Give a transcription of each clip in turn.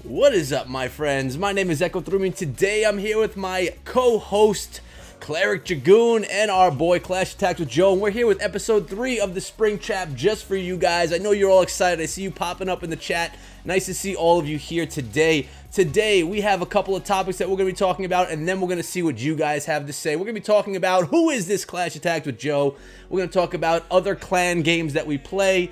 What is up, my friends? My name is Echo Through. Today I'm here with my co-host Cleric Dragoon and our boy Clash Attacks with Joe, and we're here with episode 3 of the Spring Trap just for you guys. I know you're all excited. I see you popping up in the chat. Nice to see all of you here today. Today we have a couple of topics that we're going to be talking about, and then we're going to see what you guys have to say. We're going to be talking about who is this Clash Attacks with Joe. We're going to talk about other clan games that we play.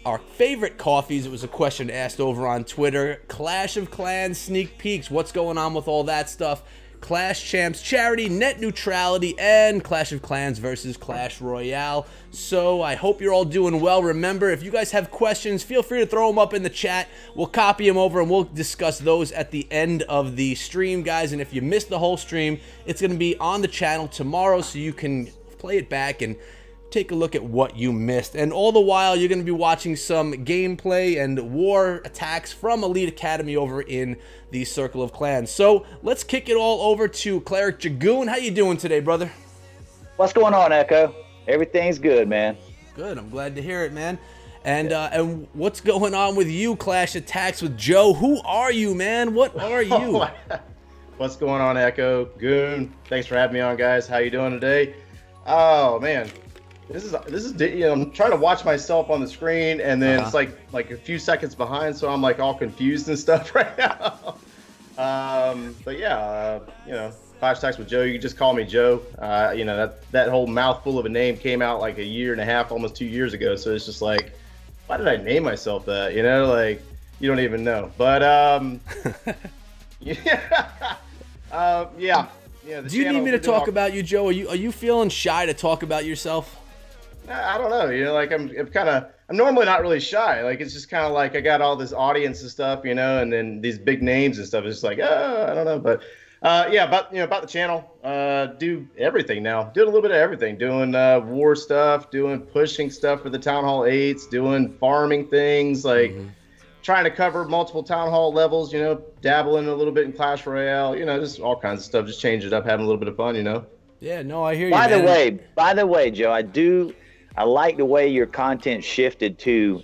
Our favorite coffees, it was a question asked over on Twitter. Clash of Clans sneak peeks, what's going on with all that stuff. Clash Champs Charity, Net Neutrality, and Clash of Clans versus Clash Royale. So I hope you're all doing well. Remember, if you guys have questions, feel free to throw them up in the chat. We'll copy them over and we'll discuss those at the end of the stream, guys. And if you missed the whole stream, it's going to be on the channel tomorrow, so you can play it back and take a look at what you missed. And all the while, you're going to be watching some gameplay and war attacks from Elite Academy over in the Circle of Clans. So let's kick it all over to Cleric Dragoon. How you doing today, brother? What's going on, Echo? Everything's good, man. Good. I'm glad to hear it, man. And what's going on with you, Clash Attacks with Joe? Who are you, man? What are you? What's going on, Echo? Goon. Thanks for having me on, guys. How you doing today? Oh man. This is you know, I'm trying to watch myself on the screen, and then it's like a few seconds behind, so I'm like all confused and stuff right now. But yeah, you know, Clash Attacks with Joe. You can just call me Joe. You know, that whole mouthful of a name came out like a year and a half, almost 2 years ago. So it's just like, why did I name myself that? You know, like you don't even know. But yeah. Do you need me to talk about you, Joe? Are you feeling shy to talk about yourself? I don't know, you know, like I'm normally not really shy. Like it's just kind of like I got all this audience and stuff, you know, and then these big names and stuff. It's just like, I don't know, but yeah, about the channel, do everything now. Doing a little bit of everything. Doing war stuff, doing pushing stuff for the Town Hall 8s, doing farming things, like trying to cover multiple Town Hall levels, you know, dabbling a little bit in Clash Royale, you know, just all kinds of stuff. Just change it up, having a little bit of fun, you know. Yeah, no, I hear you. By the way, Joe, I like the way your content shifted to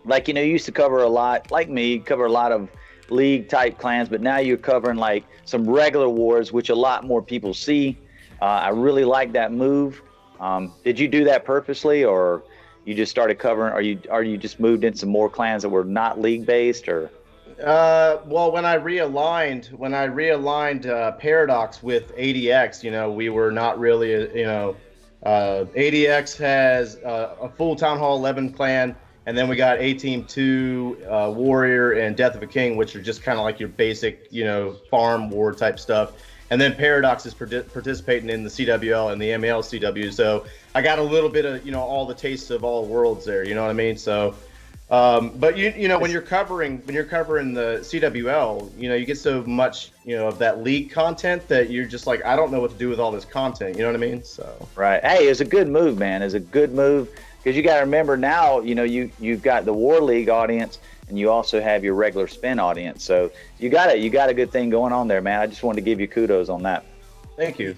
like, you know, you used to cover a lot, like me, cover a lot of league type clans, but now you're covering like some regular wars, which a lot more people see. I really like that move. Did you do that purposely, or you just started covering, or you just moved in some more clans that were not league based, or? Well, when I realigned Paradox with ADX, you know, we were not really, you know, ADX has a full Town Hall 11 clan, and then we got A-Team 2, Warrior, and Death of a King, which are just kind of like your basic, you know, farm war type stuff. And then Paradox is participating in the CWL and the ML CW. So I got a little bit of, you know, all the tastes of all worlds there. You know what I mean? So, but you know, when you're covering the CWL, you know, you get so much, you know, of that league content that you're just like, I don't know what to do with all this content. You know what I mean? So right. Hey, it's a good move, man. It's a good move, because you got to remember now, you know, you've got the War League audience, and you also have your regular spin audience. So you got a good thing going on there, man. I just wanted to give you kudos on that. Thank you.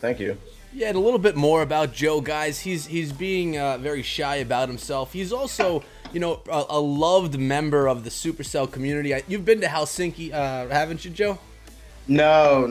Yeah, and a little bit more about Joe, guys. He's being very shy about himself. He's also, you know, a loved member of the Supercell community. You've been to Helsinki, haven't you, Joe? No.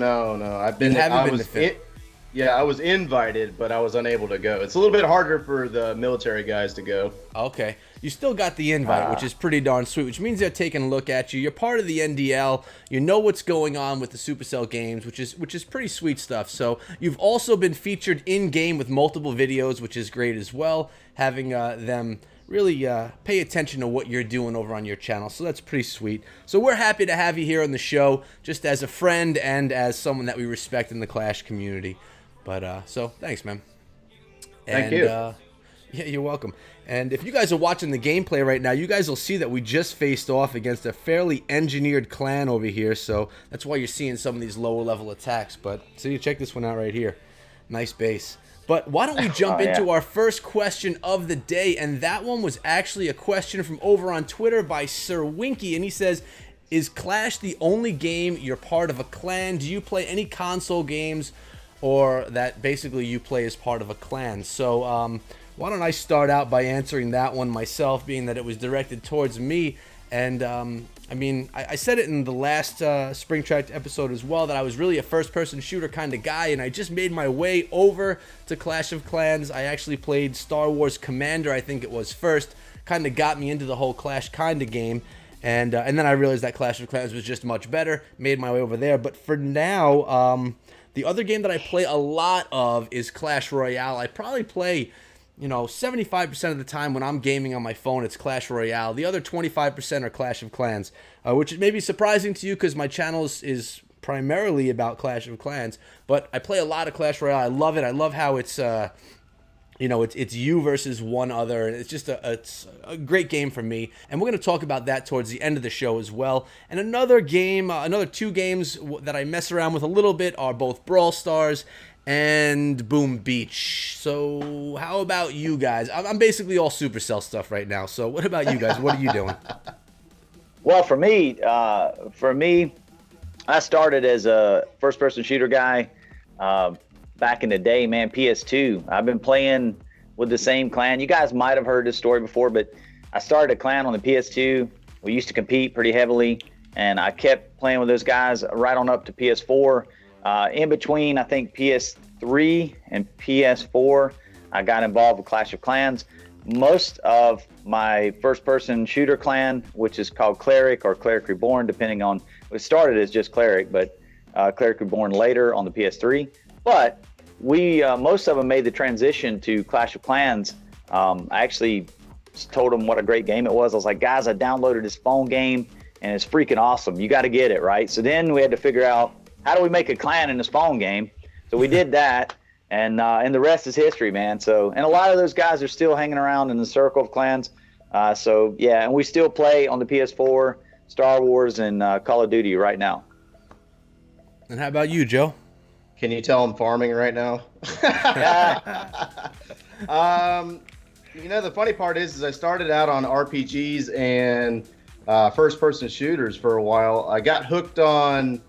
I was invited, but I was unable to go. It's a little bit harder for the military guys to go. Okay. You still got the invite, which is pretty darn sweet, which means they're taking a look at you. You're part of the NDL. You know what's going on with the Supercell games, which is pretty sweet stuff. So you've also been featured in-game with multiple videos, which is great as well, having them really pay attention to what you're doing over on your channel. So that's pretty sweet. So we're happy to have you here on the show, just as a friend and as someone that we respect in the Clash community. But so thanks, man. Thank you. Yeah, you're welcome. And if you guys are watching the gameplay right now, you guys will see that we just faced off against a fairly engineered clan over here. So that's why you're seeing some of these lower level attacks. But so you check this one out right here. Nice base. But why don't we jump into our first question of the day? And that one was actually a question from over on Twitter by Sir Winky. And he says, is Clash the only game you're part of a clan? Do you play any console games, or that basically you play as part of a clan? So why don't I start out by answering that one myself, being that it was directed towards me. And I mean, I said it in the last Spring Track episode as well, that I was really a first-person shooter kind of guy, and I just made my way over to Clash of Clans. I actually played Star Wars Commander, I think it was first, kind of got me into the whole Clash kind of game, and then I realized that Clash of Clans was just much better, made my way over there. But for now, the other game that I play a lot of is Clash Royale. I probably play, you know, 75% of the time when I'm gaming on my phone, it's Clash Royale. The other 25% are Clash of Clans, which may be surprising to you because my channel is primarily about Clash of Clans. But I play a lot of Clash Royale. I love it. I love how it's, you know, it's you versus one other. It's just it's a great game for me. And we're going to talk about that towards the end of the show as well. And another game, another two games that I mess around with a little bit are both Brawl Stars and Boom Beach. So how about you guys? I'm basically all Supercell stuff right now. So what about you guys? What are you doing? Well, for me, I started as a first-person shooter guy back in the day, man. PS2. I've been playing with the same clan. You guys might have heard this story before, but I started a clan on the PS2. We used to compete pretty heavily, and I kept playing with those guys right on up to PS4. In between, I think PS3 and PS4, I got involved with Clash of Clans. Most of my first-person shooter clan, which is called Cleric or Cleric Reborn, depending on, it started as just Cleric, but Cleric Reborn later on the PS3. But we, most of them made the transition to Clash of Clans. I actually told them what a great game it was. I was like, guys, I downloaded this phone game, and it's freaking awesome. You got to get it, right? So then we had to figure out, how do we make a clan in this phone game? So we did that, and the rest is history, man. So, and a lot of those guys are still hanging around in the circle of clans. So yeah, and we still play on the PS4, Star Wars, and Call of Duty right now. And how about you, Joe? Can you tell I'm farming right now? You know, the funny part is I started out on RPGs and first-person shooters for a while. I got hooked on,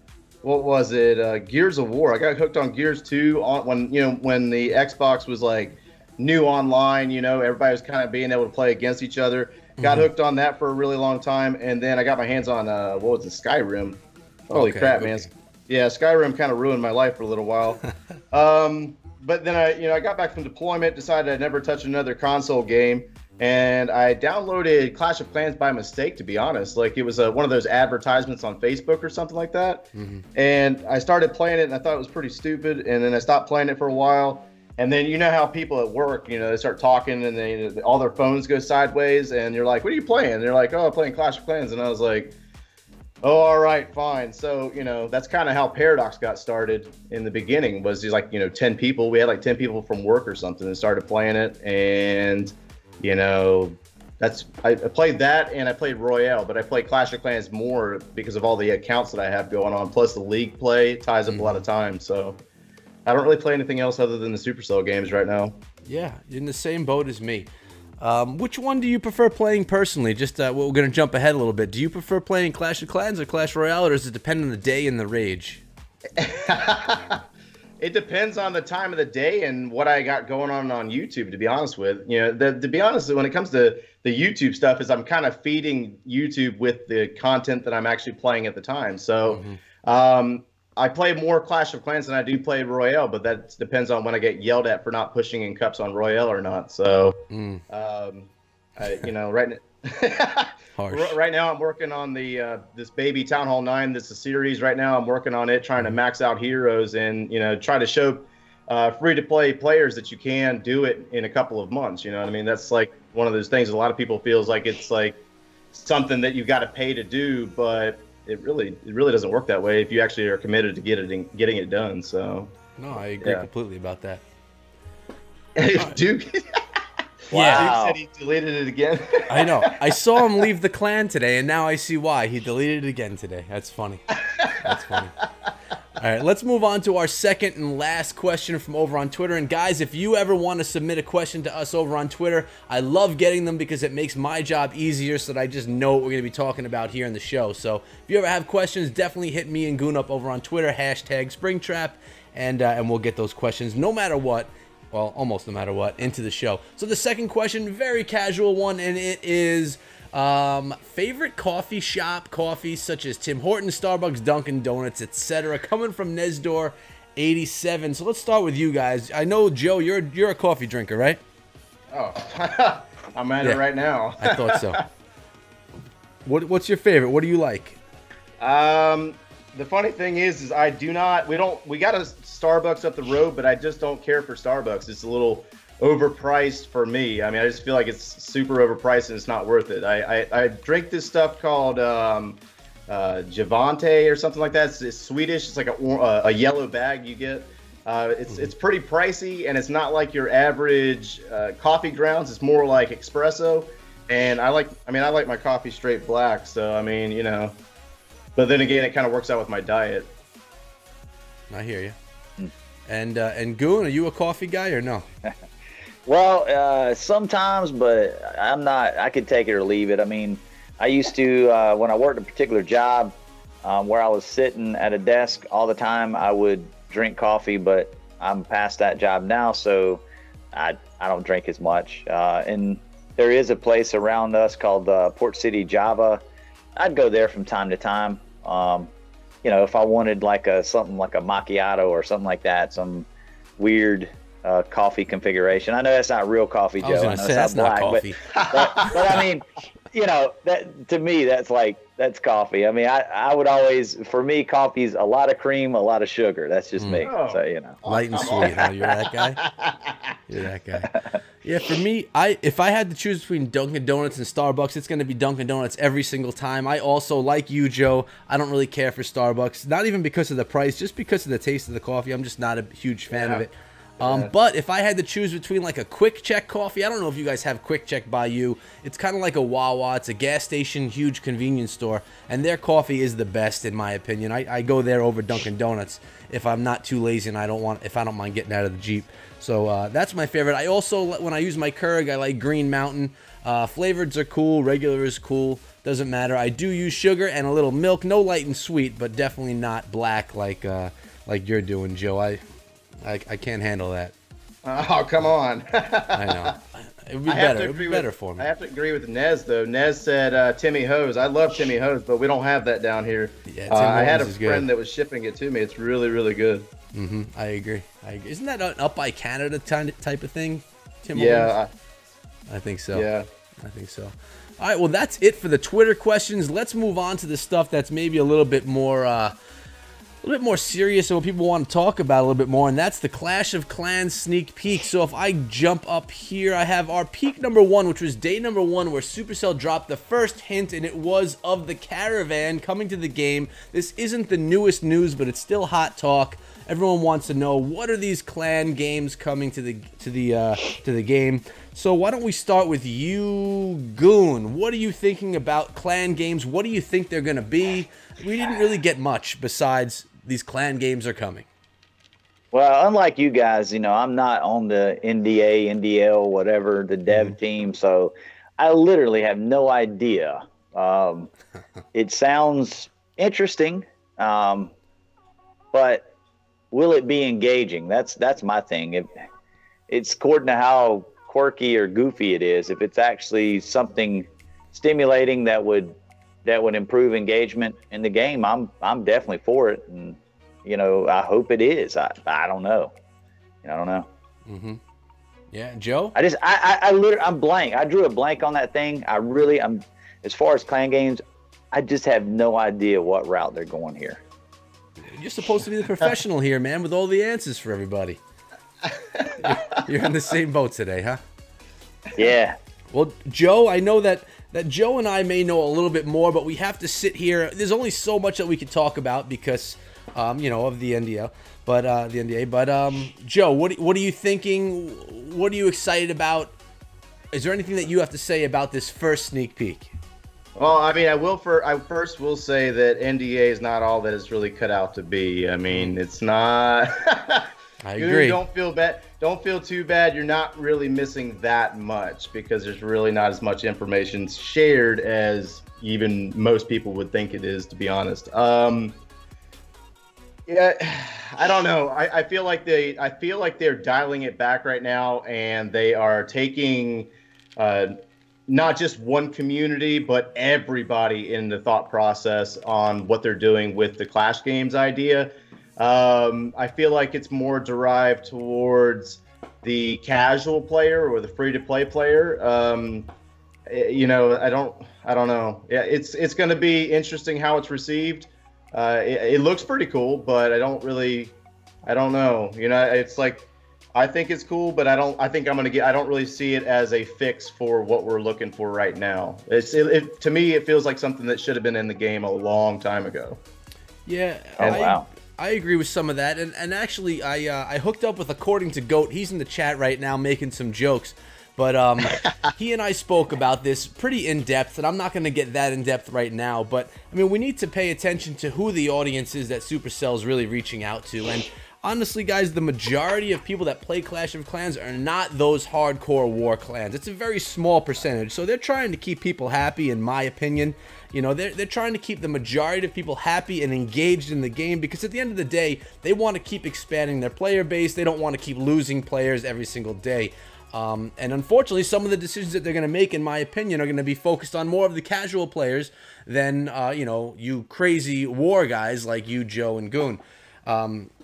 what was it? Gears of War. I got hooked on Gears 2 when the Xbox was like new online. You know, everybody was kind of being able to play against each other. Got hooked on that for a really long time, and then I got my hands on what was it? Skyrim. Holy crap, man! Yeah, Skyrim kind of ruined my life for a little while. But then I got back from deployment, decided I'd never touch another console game, and I downloaded Clash of Clans by mistake, to be honest. Like, it was one of those advertisements on Facebook or something like that. And I started playing it, and I thought it was pretty stupid, and then I stopped playing it for a while. And then you know how people at work, you know, they start talking, and all their phones go sideways, and you're like, what are you playing? And they're like, oh, I'm playing Clash of Clans. And I was like, oh, all right, fine. So, you know, that's kind of how Paradox got started in the beginning, was just like, you know, 10 people. We had like 10 people from work or something and started playing it. And, you know, I played that, and I played Royale, but I play Clash of Clans more because of all the accounts that I have going on. Plus the league play ties up a lot of time. So I don't really play anything else other than the Supercell games right now. Yeah, you're in the same boat as me. Which one do you prefer playing personally? Just we're going to jump ahead a little bit. Do you prefer playing Clash of Clans or Clash Royale, or does it depend on the day and the rage? It depends on the time of the day and what I got going on YouTube, to be honest with. You know, to be honest, when it comes to the YouTube stuff, is I'm kind of feeding YouTube with the content that I'm actually playing at the time. So I play more Clash of Clans than I do play Royale, but that depends on when I get yelled at for not pushing in cups on Royale or not. So, you know, right now I'm working on the this baby Town Hall 9. This is a series right now. I'm working on it, trying to max out heroes and, you know, try to show free-to-play players that you can do it in a couple of months. You know what I mean? That's like one of those things a lot of people feels like it's like something that you've got to pay to do, but it really doesn't work that way if you actually are committed to getting it done. So no, I agree completely about that. Duke, wow. Duke said he deleted it again. I know. I saw him leave the clan today, and now I see why. He deleted it again today. That's funny. That's funny. All right, let's move on to our second and last question from over on Twitter. And guys, if you ever want to submit a question to us over on Twitter, I love getting them because it makes my job easier so that I just know what we're going to be talking about here in the show. So if you ever have questions, definitely hit me and Goon up over on Twitter, #Springtrap, and we'll get those questions no matter what. Well, almost no matter what, into the show. So the second question, very casual one, and it is, Favorite coffee shop coffees such as Tim Hortons, Starbucks, Dunkin' Donuts, etc. Coming from Nesdor 87. So let's start with you guys. I know, Joe, you're a coffee drinker, right? Oh, I'm at it right now. I thought so. What's your favorite? What do you like? The funny thing is we got a Starbucks up the road, but I just don't care for Starbucks. It's a little overpriced for me. I mean, I just feel like it's super overpriced and it's not worth it. I drink this stuff called Javante or something like that. It's Swedish. It's like a yellow bag you get. It's pretty pricey, and it's not like your average coffee grounds. It's more like espresso, and I like my coffee straight black. So I mean, you know, but then again, it kind of works out with my diet. I hear you. And Goon, are you a coffee guy or no? Well, sometimes, but I'm not. I could take it or leave it. I mean, I used to when I worked a particular job where I was sitting at a desk all the time. I would drink coffee, but I'm past that job now, so I don't drink as much. And there is a place around us called Port City Java. I'd go there from time to time. You know, if I wanted like something like a macchiato or something like that, some weird coffee configuration. I know that's not real coffee, Joe. I was going to say that's not coffee. But I mean, you know, that to me, that's coffee. I mean, I would always, for me, coffee's a lot of cream, a lot of sugar. That's just me. Oh. So, you know. Light and sweet, huh? You're that guy? You're that guy. Yeah, for me, if I had to choose between Dunkin' Donuts and Starbucks, it's going to be Dunkin' Donuts every single time. I also, like you, Joe, I don't really care for Starbucks. Not even because of the price, just because of the taste of the coffee. I'm just not a huge fan of it. But if I had to choose between like a Quick Check coffee, I don't know if you guys have Quick Check by you. It's kind of like a Wawa. It's a gas station, huge convenience store, and their coffee is the best in my opinion. I go there over Dunkin' Donuts if I'm not too lazy and if I don't mind getting out of the Jeep. So that's my favorite. I also, when I use my Keurig, I like Green Mountain. Flavoreds are cool. Regular is cool. Doesn't matter. I do use sugar and a little milk. No light and sweet, but definitely not black like you're doing, Joe. I can't handle that. Oh, come on. I know. It would be better. It would be better for me. I have to agree with Nez, though. Nez said Timmy Hose. I love Timmy Hose, but we don't have that down here. Yeah, I had a friend that was shipping it to me. It's really, really good. Mm-hmm. I agree. Isn't that an up by Canada type of thing, Tim? Yeah. I think so. Yeah. I think so. All right, well, that's it for the Twitter questions. Let's move on to the stuff that's maybe a little bit more serious and what people want to talk about a little bit more, and that's the Clash of Clans sneak peek. So if I jump up here, I have our peek number 1, which was day number 1, where Supercell dropped the first hint, and it was of the caravan coming to the game. This isn't the newest news, but it's still hot talk. Everyone wants to know, what are these clan games coming to the game? So why don't we start with you, Goon? What are you thinking about clan games? What do you think they're going to be? We didn't really get much besides these clan games are coming. Well, unlike you guys, you know, I'm not on the NDA, NDL, whatever, the dev team, so I literally have no idea. It sounds interesting, but will it be engaging? That's my thing. It's according to how quirky or goofy it is. If it's actually something stimulating that would improve engagement in the game, I'm definitely for it, and you know, I hope it is. I don't know. I don't know. Mm-hmm. Yeah, Joe. I'm blank. I drew a blank on that thing. I'm as far as clan games, I just have no idea what route they're going here. You're supposed to be the professional here, man, with all the answers for everybody. You're in the same boat today, huh? Yeah. Well, Joe, I know that Joe and I may know a little bit more, but we have to sit here. There's only so much that we can talk about because, you know, of the NDA. But Joe, what are you thinking? What are you excited about? Is there anything that you have to say about this first sneak peek? Well, I mean, I first will say that NDA is not all that it's really cut out to be. I mean, it's not. I agree. Don't feel bad. Don't feel too bad. You're not really missing that much because there's really not as much information shared as even most people would think it is, to be honest. Yeah, I don't know. I feel like they're dialing it back right now, and they are taking not just one community, but everybody in the thought process on what they're doing with the Clash Games idea. I feel like it's more derived towards the casual player or the free-to-play player. You know, I don't know. Yeah, it's going to be interesting how it's received. It looks pretty cool, but I don't know. You know, it's like, I think it's cool, but I don't really see it as a fix for what we're looking for right now. To me, it feels like something that should have been in the game a long time ago. Yeah. Oh, wow. I agree with some of that, and actually, I hooked up with According to Goat. He's in the chat right now making some jokes, but he and I spoke about this pretty in depth, and I'm not going to get that in depth right now. But I mean, we need to pay attention to who the audience is that Supercell's really reaching out to, and honestly, guys, the majority of people that play Clash of Clans are not those hardcore war clans. It's a very small percentage, so they're trying to keep people happy, in my opinion. You know, they're trying to keep the majority of people happy and engaged in the game, because at the end of the day, they want to keep expanding their player base. They don't want to keep losing players every single day. And unfortunately, some of the decisions that they're going to make, in my opinion, are going to be focused on more of the casual players than, you know, you crazy war guys like you, Joe, and Goon.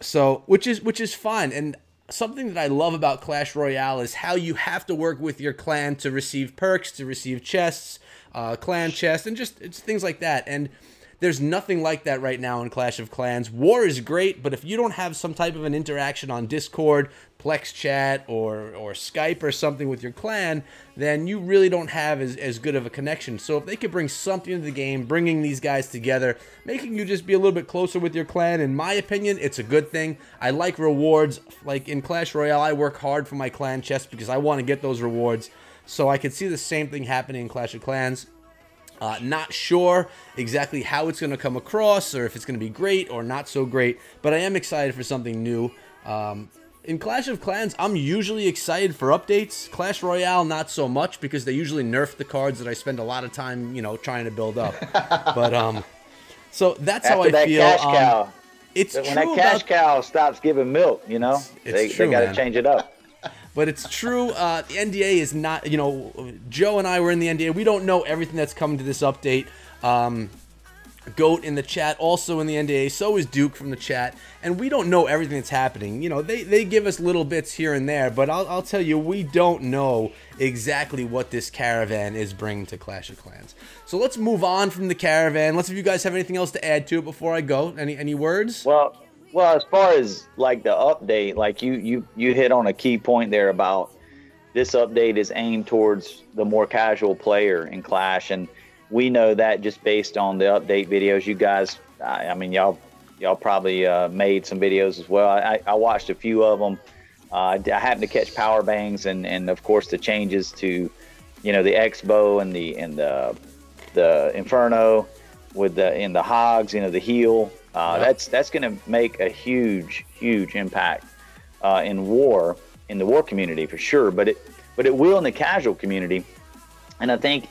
So which is fine, and something that I love about Clash Royale is how you have to work with your clan to receive perks, to receive chests, clan chests, and just things like that. And there's nothing like that right now in Clash of Clans. War is great, but if you don't have some type of an interaction on Discord, Plex chat, or Skype or something with your clan, then you really don't have as good of a connection. So if they could bring something to the game, bringing these guys together, making you just be a little bit closer with your clan, in my opinion, it's a good thing. I like rewards. Like in Clash Royale, I work hard for my clan chest because I want to get those rewards. So I could see the same thing happening in Clash of Clans. Not sure exactly how it's going to come across, or if it's going to be great or not so great, but I am excited for something new. In Clash of Clans, I'm usually excited for updates. Clash Royale, not so much, because they usually nerf the cards that I spend a lot of time, you know, trying to build up. But so that's how I feel. Cash cow. It's when true that cash cow stops giving milk, you know, they got to change it up. But it's true, the NDA is not, you know, Joe and I were in the NDA. We don't know everything that's coming to this update. Goat in the chat, also in the NDA. So is Duke from the chat. And we don't know everything that's happening. You know, they give us little bits here and there. But I'll tell you, we don't know exactly what this caravan is bringing to Clash of Clans. So let's move on from the caravan. Let's see if you guys have anything else to add to it before I go. Any words? Well, as far as like the update, like you hit on a key point there about this update is aimed towards the more casual player in Clash, and we know that just based on the update videos. You guys, I mean, y'all probably made some videos as well. I watched a few of them. I happened to catch power bangs and of course the changes to, you know, the X-bow and the Inferno with the hogs, you know, the heal. That's going to make a huge impact in the war community for sure, but it will in the casual community. And I think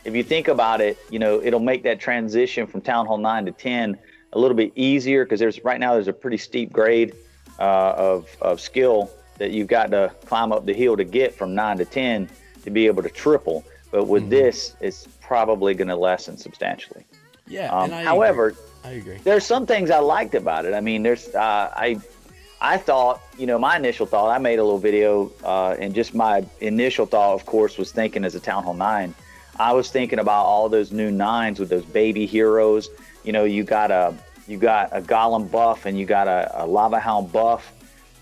if you think about it, you know, it'll make that transition from Town Hall 9 to 10 a little bit easier, because right now there's a pretty steep grade of skill that you've got to climb up the hill to get from 9 to 10 to be able to triple. But with this, it's probably going to lessen substantially. Yeah. However, I agree. There's some things I liked about it. I mean, there's I thought, you know, my initial thought, I made a little video, and just my initial thought, of course, was thinking as a Town Hall 9. I was thinking about all those new 9s with those baby heroes. You know, you got a Golem buff and you got a Lava Hound buff.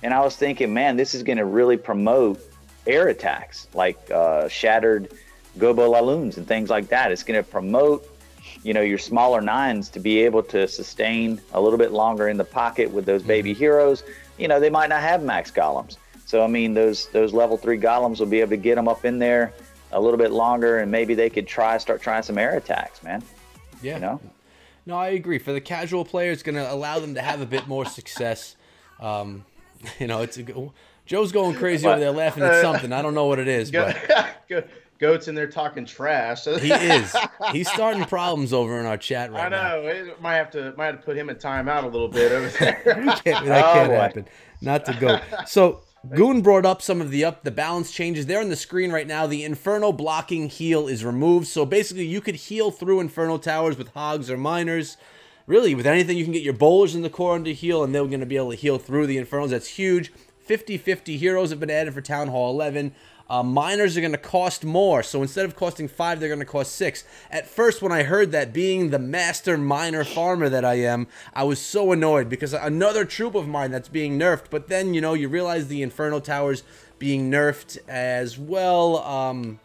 And I was thinking, man, this is going to really promote air attacks like Shattered Gobo Laloons and things like that. It's going to promote, you know, your smaller 9s to be able to sustain a little bit longer in the pocket with those baby heroes. You know, they might not have max golems. So, I mean, those level 3 golems will be able to get them up in there a little bit longer, and maybe they could start trying some air attacks, man. Yeah. You know? No, I agree. For the casual player, it's going to allow them to have a bit more success. You know, Joe's going crazy over there laughing at something. I don't know what it is, but Goat's in there talking trash. He is. He's starting problems over in our chat right now. I know. It might have to put him in timeout a little bit over there. That can't happen. Not to go. So Goon brought up some of the balance changes. They're on the screen right now. The Inferno blocking heal is removed. So basically you could heal through Inferno towers with Hogs or Miners. Really, with anything, you can get your Bowlers in the core under heal, and they're going to be able to heal through the Infernos. That's huge. 50-50 heroes have been added for Town Hall 11. Miners are going to cost more, so instead of costing 5, they're going to cost 6. At first, when I heard that, being the master miner farmer that I am, I was so annoyed because another troop of mine that's being nerfed. But then, you know, you realize the Inferno towers being nerfed as well.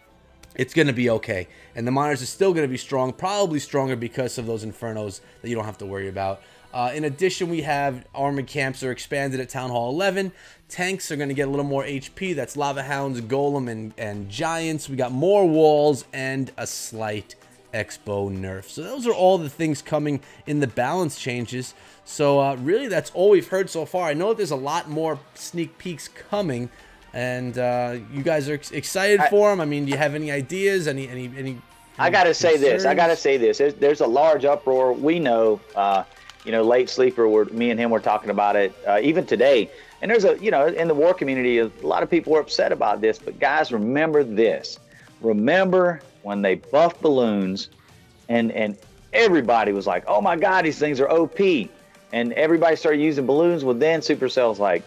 It's going to be okay. And the miners are still going to be strong, probably stronger because of those Infernos that you don't have to worry about. In addition, we have armored camps are expanded at Town Hall 11. Tanks are going to get a little more HP. That's Lava Hounds, Golem, and Giants. We got more walls and a slight Expo nerf. So those are all the things coming in the balance changes. So really, that's all we've heard so far. I know that there's a lot more sneak peeks coming, and you guys are excited for them. I mean, do you have any ideas? Any I gotta say this. I gotta say this. There's a large uproar. We know. You know, Late Sleeper, me and him were talking about it even today. And there's a, you know, in the war community, a lot of people were upset about this. But guys, remember this. Remember when they buffed balloons and everybody was like, oh my God, these things are OP. And everybody started using balloons. Well, then Supercell's like,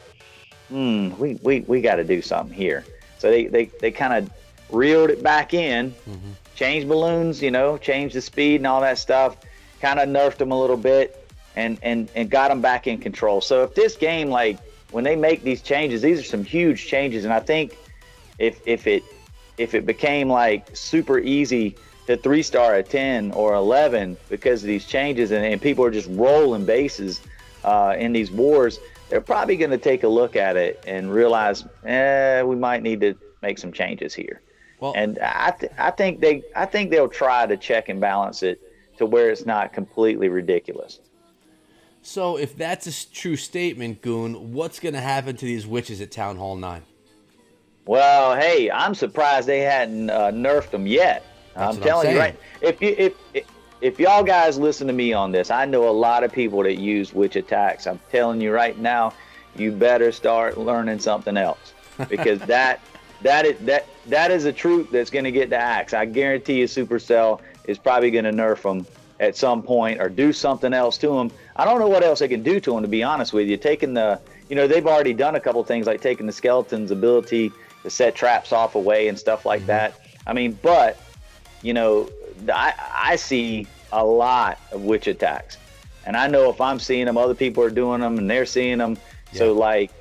we got to do something here. So they kind of reeled it back in, changed balloons, you know, changed the speed and all that stuff, kind of nerfed them a little bit. And got them back in control. So if this game, like when they make these changes, these are some huge changes. And I think if it became like super easy to 3-star at 10 or 11 because of these changes, and people are just rolling bases in these wars, they're probably going to take a look at it and realize, we might need to make some changes here. Well, and I think they'll try to check and balance it to where it's not completely ridiculous. So if that's a true statement, Goon, what's going to happen to these witches at Town Hall 9? Well, hey, I'm surprised they hadn't nerfed them yet. I'm telling you, right? If y'all guys listen to me on this, I know a lot of people that use witch attacks. I'm telling you right now, you better start learning something else because that is a troop that's going to get the axe. I guarantee you, Supercell is probably going to nerf them at some point or do something else to them. I don't know what else they can do to them, to be honest with you. Taking the, you know, they've already done a couple things like taking the skeleton's ability to set traps off away and stuff like that. I mean, but, you know, I see a lot of witch attacks. And I know if I'm seeing them, other people are doing them and they're seeing them. Yeah. So, like,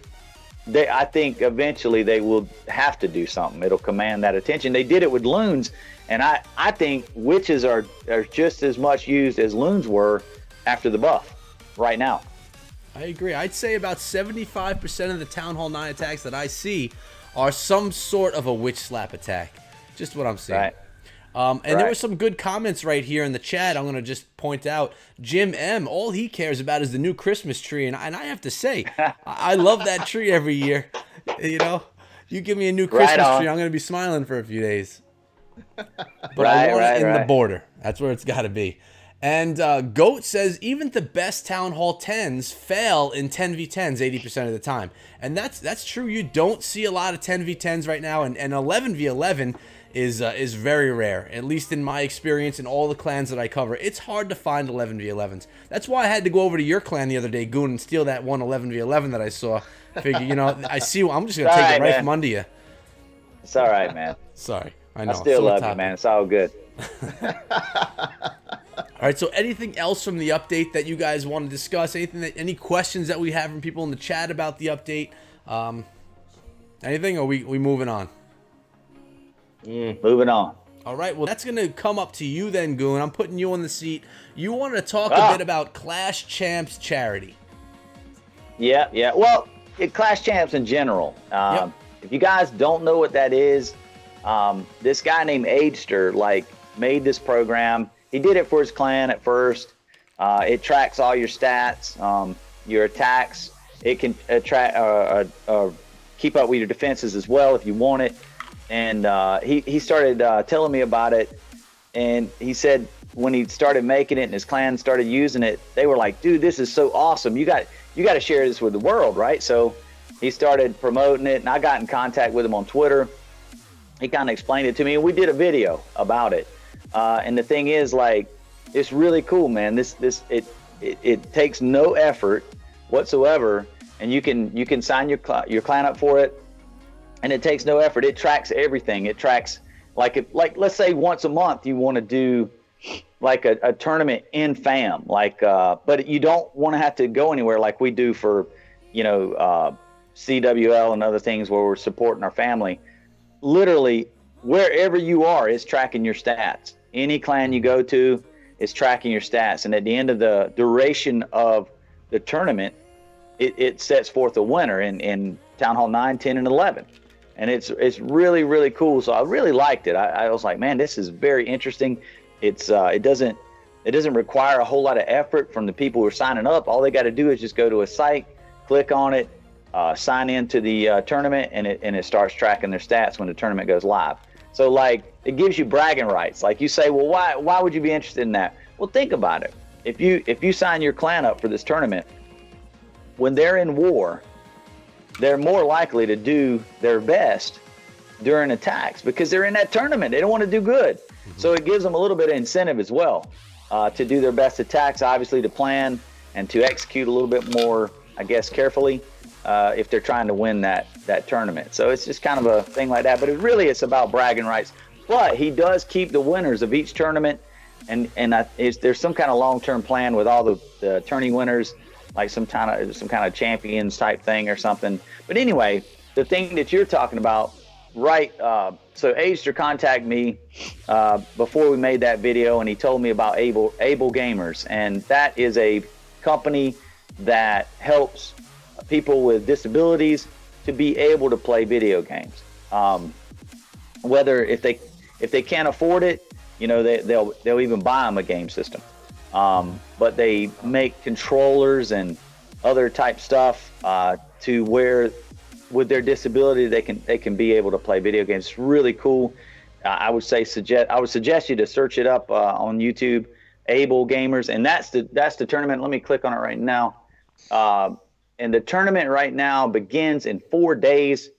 I think eventually they will have to do something. It'll command that attention. They did it with loons. And I think witches are just as much used as loons were after the buff right now. I agree. I'd say about 75% of the Town Hall 9 attacks that I see are some sort of a witch slap attack. Just what I'm seeing. Right. There were some good comments right here in the chat. I'm going to just point out Jim M. All he cares about is the new Christmas tree. And I have to say, I love that tree every year. You know, you give me a new Christmas tree, I'm going to be smiling for a few days. But I want it in the border. That's where it's got to be. And Goat says even the best Town Hall 10s fail in 10v10s 80% of the time. And that's true. You don't see a lot of 10v10s right now. And 11v11 is very rare, at least in my experience in all the clans that I cover. It's hard to find 11v11s. That's why I had to go over to your clan the other day, Goon, and steal that one 11v11 that I saw. Figure, you know, I'm just going to take it right from under you. It's all right, man. Sorry. I know. I still love you, man. It's all good. All right, so anything else from the update that you guys want to discuss? Any questions that we have from people in the chat about the update? Anything, or we moving on? Moving on. All right, well, that's going to come up to you then, Goon. I'm putting you on the seat. You want to talk a bit about Clash Champs charity. Yeah. Well, Clash Champs in general. If you guys don't know what that is, this guy named Agester made this program. He did it for his clan at first. It tracks all your stats, your attacks. It can keep up with your defenses as well if you want it. And he started telling me about it. And he said when he started making it and his clan started using it, they were like, "Dude, this is so awesome! You got to share this with the world, right?" So he started promoting it, and I got in contact with him on Twitter. He kind of explained it to me, and we did a video about it. And the thing is, like, it's really cool, man. It takes no effort whatsoever, and you can sign your client up for it, and it takes no effort. It tracks everything. It tracks like let's say once a month you want to do like a tournament in FAM, but you don't want to have to go anywhere like we do for, CWL and other things where we're supporting our family. Literally, wherever you are, it's tracking your stats. Any clan you go to, it's tracking your stats. And at the end of the duration of the tournament, it sets forth a winner in Town Hall 9, 10, and 11. And it's really, really cool. So I really liked it. I was like, man, this is very interesting. It doesn't require a whole lot of effort from the people who are signing up. All they got to do is just go to a site, click on it, sign into the tournament, and it starts tracking their stats when the tournament goes live. So like, it gives you bragging rights. Like you say, well, why would you be interested in that? Well, think about it. If you sign your clan up for this tournament, when they're in war, they're more likely to do their best during attacks because they're in that tournament. They don't want to do good. So it gives them a little bit of incentive as well to do their best attacks, obviously to plan and to execute a little bit more, I guess, carefully if they're trying to win that tournament. So it's just kind of a thing like that. But it's about bragging rights. But he does keep the winners of each tournament, and there's some kind of long-term plan with all the tourney winners, like some kind of champions type thing or something. But anyway, the thing that you're talking about, right? So Aster contacted me before we made that video, and he told me about Able Gamers, and that is a company that helps people with disabilities to be able to play video games. Whether if they can't afford it, they'll even buy them a game system. But they make controllers and other type stuff to where with their disability they can be able to play video games. It's really cool. I would suggest you to search it up on YouTube, Able Gamers, and that's the tournament. Let me click on it right now. And the tournament right now begins in 4 days.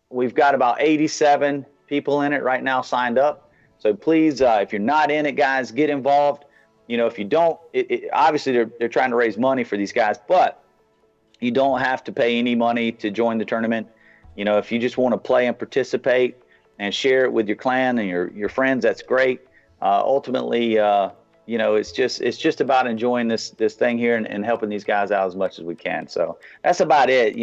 We've got about 87 people in it right now signed up. So please, if you're not in it, guys, get involved. If you don't, obviously they're trying to raise money for these guys, but you don't have to pay any money to join the tournament. If you just want to play and participate and share it with your clan and your friends, that's great. Ultimately, it's just about enjoying this thing here and helping these guys out as much as we can. So that's about it.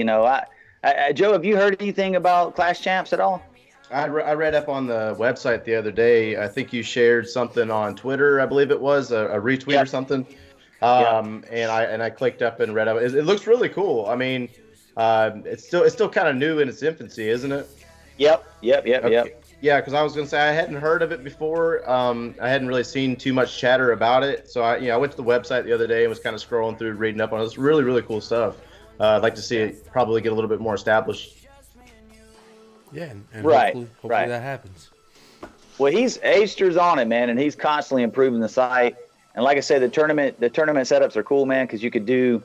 Joe, have you heard anything about Clash Champs at all? I read up on the website the other day. I think you shared something on Twitter, I believe it was, a retweet or something. And I clicked up and read up. It looks really cool. I mean, it's still kind of new in its infancy, isn't it? Yep. Yeah, because I was going to say I hadn't heard of it before. I hadn't really seen too much chatter about it. So I went to the website the other day and was kind of scrolling through, reading up on it. It's really, really cool stuff. I'd like to see it probably get a little bit more established. Yeah, and right, hopefully that happens. Well, Aster's on it, man, and he's constantly improving the site. And like I said, the tournament setups are cool, man, because you could do,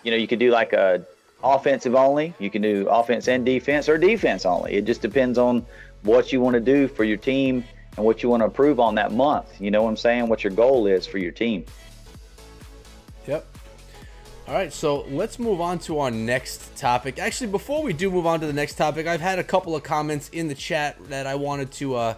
you could do like a offensive only. You can do offense and defense, or defense only. It just depends on what you want to do for your team and what you want to improve on that month. You know what I'm saying? What your goal is for your team. Yep. All right, so let's move on to our next topic. Actually, before we do move on to the next topic, I've had a couple of comments in the chat that I wanted to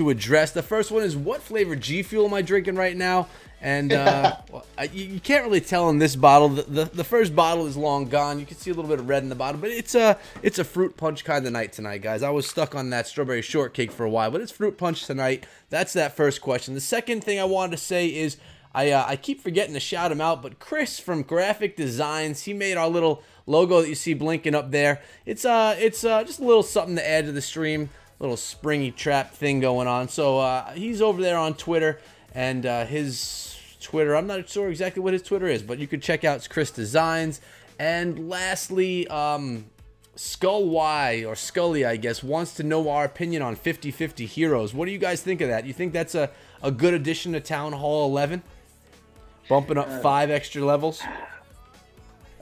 address. The first one is, what flavor G Fuel am I drinking right now? And well, you can't really tell in this bottle. The first bottle is long gone. You can see a little bit of red in the bottom, but it's a fruit punch kind of night tonight, guys. I was stuck on that strawberry shortcake for a while, but it's fruit punch tonight. That's that first question. The second thing I wanted to say is, I keep forgetting to shout him out, but Chris from Graphic Designs, he made our little logo that you see blinking up there. It's just a little something to add to the stream, little springy trap thing going on. So he's over there on Twitter, and his Twitter, I'm not sure exactly what his Twitter is, but you can check out Chris Designs. And lastly, Skull Y, or Scully, I guess, wants to know our opinion on 50/50 heroes. What do you guys think of that? You think that's a good addition to Town Hall 11? Bumping up 5 extra levels?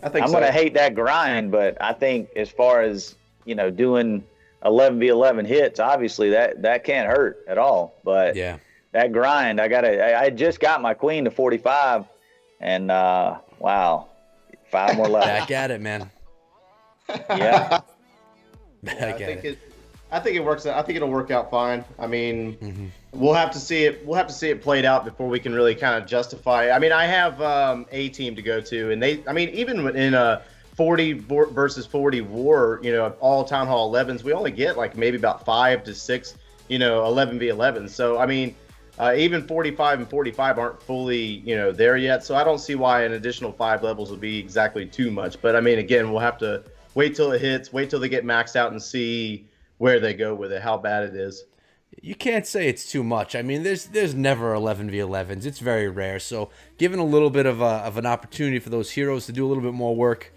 I think I'm so. gonna hate that grind, but I think as far as doing 11v11 hits, obviously that can't hurt at all. But Yeah. that grind, I just got my queen to 45, and wow, 5 more left. Back at it, man. Yeah. Back at it. I think it works. I think it'll work out fine. I mean, we'll have to see it. We'll have to see it played out before we can really kind of justify. I mean, I have a team to go to, and they. I mean, even in a 40 versus 40 war, all town hall 11s, we only get like maybe about 5 to 6, 11v11. So I mean, even 45 and 45 aren't fully, there yet. So I don't see why an additional 5 levels would be exactly too much. But I mean, again, we'll have to wait till it hits, wait till they get maxed out, and see where they go with it, how bad it is. You can't say it's too much. I mean, there's never 11v11s. It's very rare. So given a little bit of an opportunity for those heroes to do a little bit more work,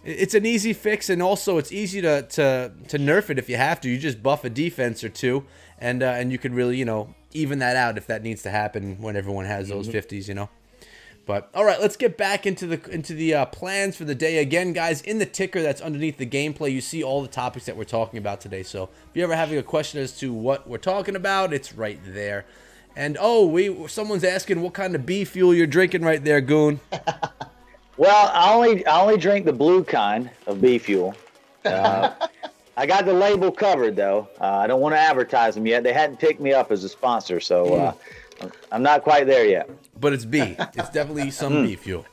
it's an easy fix, and also it's easy to nerf it if you have to. You just buff a defense or two, and you can really even that out if that needs to happen when everyone has those 50s. But all right, let's get back into the plans for the day. Again, guys, in the ticker that's underneath the gameplay, you see all the topics that we're talking about today. So if you're ever having a question as to what we're talking about, it's right there. And someone's asking what kind of bee fuel you're drinking right there, Goon. Well, I only drink the blue kind of bee fuel. I got the label covered though. I don't want to advertise them yet. They hadn't picked me up as a sponsor, so I'm not quite there yet. But it's bee. It's definitely some bee fuel.